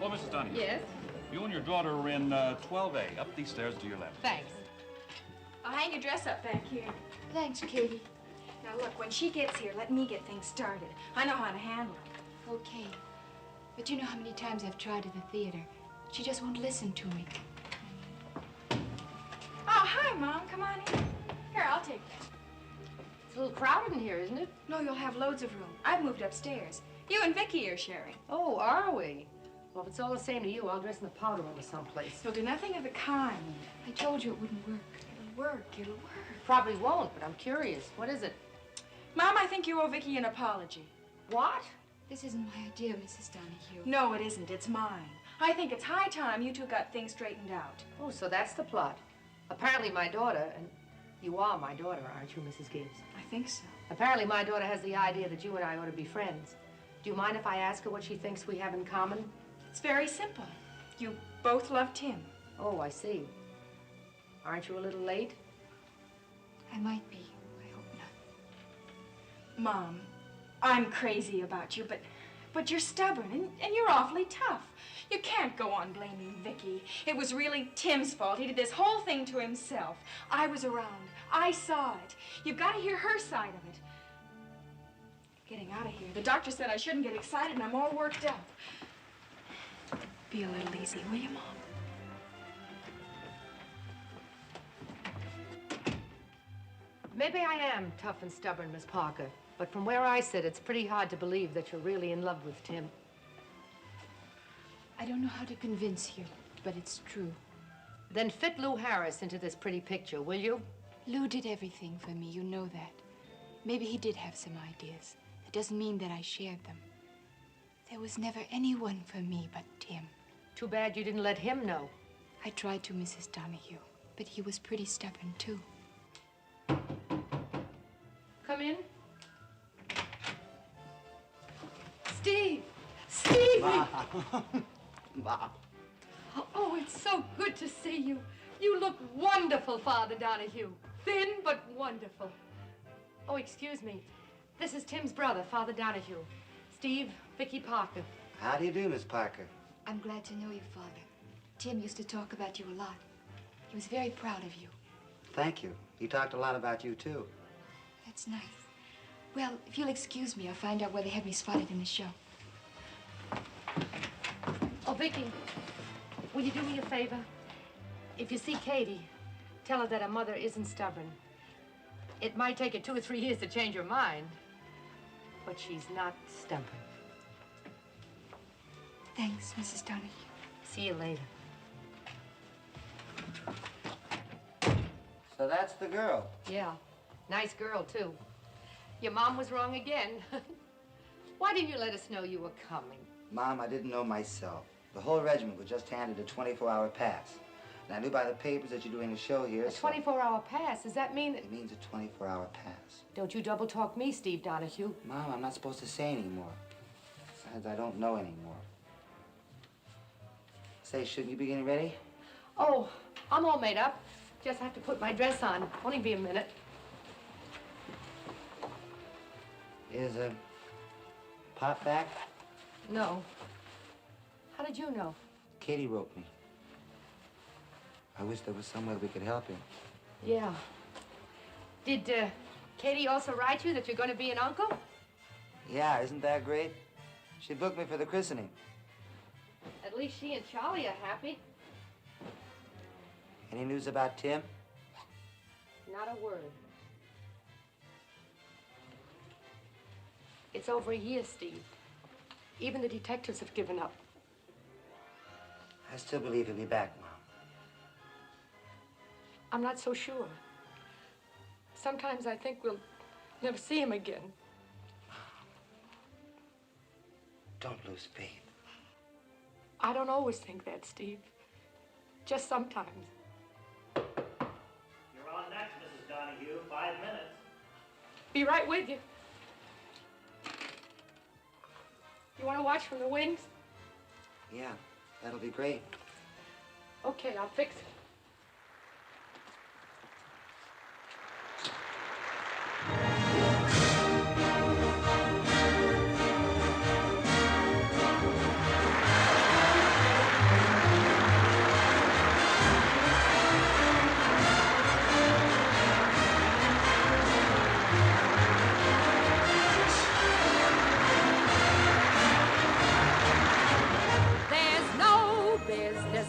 Well, Mrs. Donahue. Yes? You and your daughter are in 12A, up these stairs to your left. Thanks. I'll hang your dress up back here. Thanks, Katy. Now, look, when she gets here, let me get things started. I know how to handle it. Okay. But you know how many times I've tried at the theater. She just won't listen to me. Oh, hi, Mom. Come on in. Here, I'll take that. It's a little crowded in here, isn't it? No, you'll have loads of room. I've moved upstairs. You and Vicky are sharing. Oh, are we? Well, if it's all the same to you, I'll dress in the powder room or someplace. You'll do nothing of the kind. I told you it wouldn't work. It'll work. It'll work. Probably won't, but I'm curious. What is it? Mom, I think you owe Vicky an apology. What? This isn't my idea, Mrs. Donahue. No, it isn't. It's mine. I think it's high time you two got things straightened out. Oh, so that's the plot. Apparently my daughter, and you are my daughter, aren't you, Mrs. Gibbs? I think so. Apparently my daughter has the idea that you and I ought to be friends. Do you mind if I ask her what she thinks we have in common? It's very simple. You both love Tim. Oh, I see. Aren't you a little late? I might be. I hope not. Mom, I'm crazy about you, but you're stubborn and you're awfully tough. You can't go on blaming Vicky. It was really Tim's fault. He did this whole thing to himself. I was around. I saw it. You've got to hear her side of it. Getting out of here. The doctor said I shouldn't get excited and I'm all worked up. Be a little easy, will you, Mom? Maybe I am tough and stubborn, Miss Parker, but from where I sit, it's pretty hard to believe that you're really in love with Tim. I don't know how to convince you, but it's true. Then fit Lou Harris into this pretty picture, will you? Lou did everything for me, you know that. Maybe he did have some ideas. It doesn't mean that I shared them. There was never anyone for me but Tim. Too bad you didn't let him know. I tried to, Mrs. Donahue, but he was pretty stubborn, too. Come in. Steve! Stevie! Ma. Oh, it's so good to see you. You look wonderful, Father Donahue. Thin, but wonderful. Oh, excuse me. This is Tim's brother, Father Donahue. Steve, Vicky Parker. How do you do, Miss Parker? I'm glad to know you, Father. Tim used to talk about you a lot. He was very proud of you. Thank you. He talked a lot about you, too. That's nice. Well, if you'll excuse me, I'll find out where they have me spotted in the show. Oh, Vicky, will you do me a favor? If you see Katy, tell her that her mother isn't stubborn. It might take her 2 or 3 years to change her mind, but she's not stubborn. Thanks, Mrs. Donahue. See you later. So that's the girl. Yeah, nice girl, too. Your mom was wrong again. Why didn't you let us know you were coming? Mom, I didn't know myself. The whole regiment was just handed a 24-hour pass. And I knew by the papers that you're doing a show here. A 24-hour pass? Does that mean that... It means a 24-hour pass. Don't you double-talk me, Steve Donahue. Mom, I'm not supposed to say anymore. Besides, I don't know anymore. Say, shouldn't you be getting ready? Oh, I'm all made up. Just have to put my dress on. Only be a minute. Is Pop back? No. How did you know? Katy wrote me. I wish there was some way we could help him. Yeah. Did Katy also write you that you're going to be an uncle? Yeah, isn't that great? She booked me for the christening. At least she and Charlie are happy. Any news about Tim? Not a word. It's over a year, Steve. Even the detectives have given up. I still believe he'll be back, Mom. I'm not so sure. Sometimes I think we'll never see him again. Don't lose faith. I don't always think that, Steve. Just sometimes. You're on next, Mrs. Donahue. 5 minutes. Be right with you. You want to watch from the wings? Yeah, that'll be great. Okay, I'll fix it.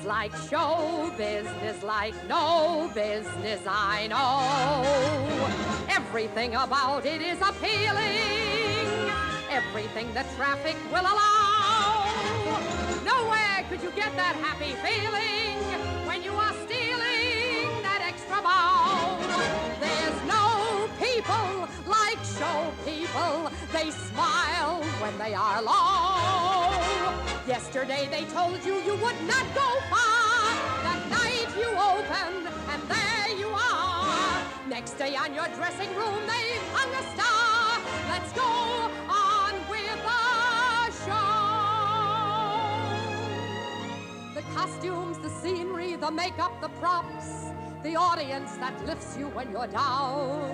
Like show business, like no business I know. Everything about it is appealing, everything the traffic will allow. Nowhere could you get that happy feeling when you are stealing that extra bow. There's no people like show people, they smile when they are low. Yesterday they told you you would not go far. That night you opened and there you are. Next day on your dressing room they've hung a star. Let's go on with the show. The costumes, the scenery, the makeup, the props, the audience that lifts you when you're down.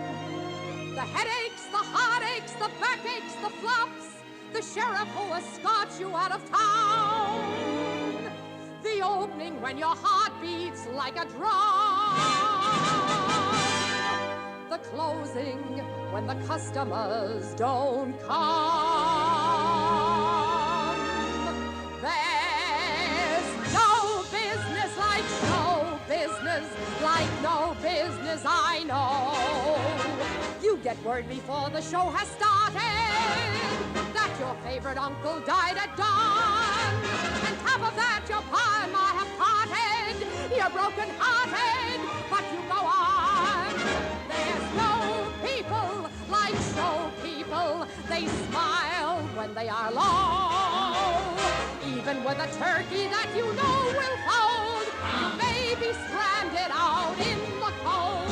The headaches, the heartaches, the backaches, the flops, the sheriff who escorts you out of town. The opening when your heart beats like a drum. The closing when the customers don't come. There's no business like show business, like no business I know. get word before the show has started that your favorite uncle died at dawn. And top of that, your pa and ma have parted. You're broken-hearted, but you go on. There's no people like show people. They smile when they are low. Even with a turkey that you know will fold, you may be stranded out in the cold.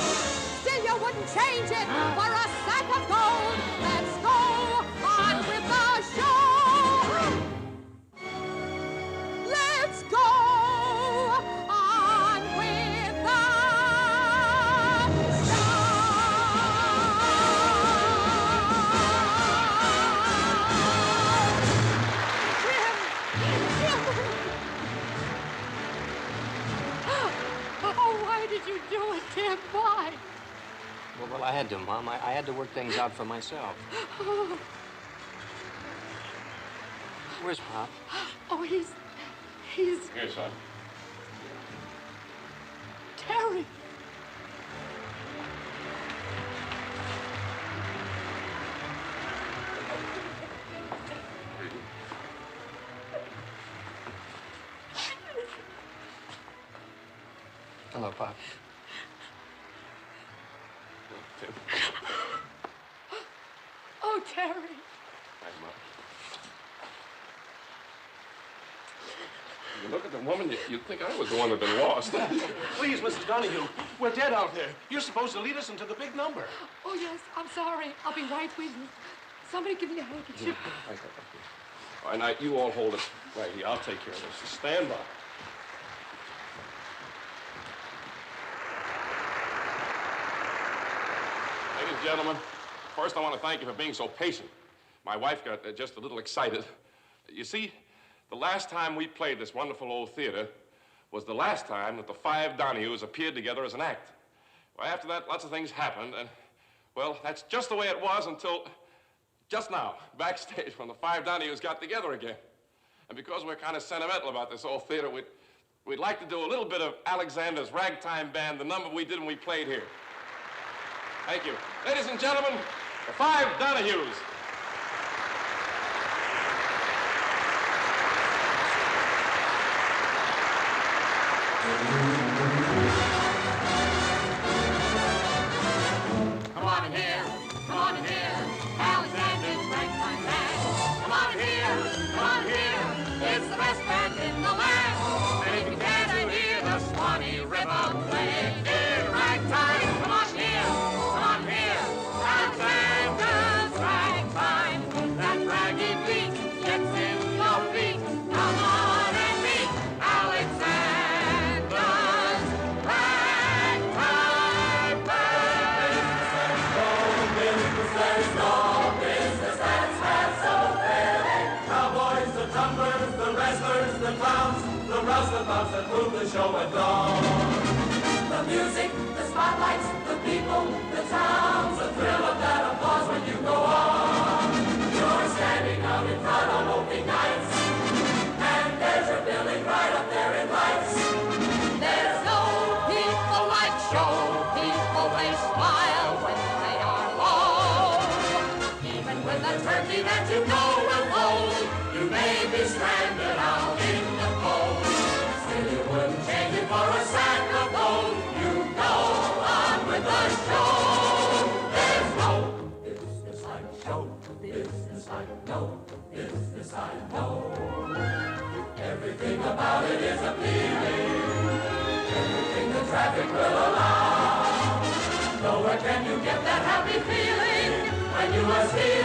Still, you wouldn't change it for a sack of gold. Let's go on with the show. Let's go on with the Oh, why did you do it, Tim? Why? Well, I had to, Mom. I had to work things out for myself. Where's Pop? Oh, he's... Here, son. Terry. Hello, Pop. Tim. Oh, Terry. Hi, Mom. You look at the woman, you'd think I was the one that had been lost. Please, Mrs. Donahue, we're dead out there. You're supposed to lead us into the big number. Oh, yes, I'm sorry. I'll be right with you. Somebody give me a handkerchief. All right, now, you all hold it right here. I'll take care of this. Stand by. Ladies and gentlemen, first I want to thank you for being so patient. My wife got just a little excited. You see, the last time we played this wonderful old theater was the last time that the Five Donahues appeared together as an act. Well, after that, lots of things happened, and, well, that's just the way it was until just now, backstage, when the Five Donahues got together again. And because we're kind of sentimental about this old theater, we'd like to do a little bit of Alexander's Ragtime Band, the number we did when we played here. Thank you. Ladies and gentlemen, the Five Donahues. Come on in here, come on in here, Alexander's Ragtime Band. Come on in here, it's the best band in the land. And if you care to hear the Swanee River play in ragtime, come on here, Alexander's Ragtime. That raggy beat gets in your feet. Come on and meet Alexander's Ragtime Band. No business that's had so failing. Cowboys, the tumblers, the wrestlers, the clowns, the roustabouts that move the show at dawn. The music, the spotlights, the people, the towns, the thrill of that applause when you go on. You're standing out in front on opening nights, and there's your billing right up there in lights. There's no people like show people. They smile when they are low. Even with a turkey that you know will fold, you may be stranded out in the cold. Still you wouldn't change it for a sack of gold. You go on with the show. There's no business like show business like no business like no. Everything about it is appealing. Everything the traffic will allow. Nowhere can you get that happy feeling when you are seeing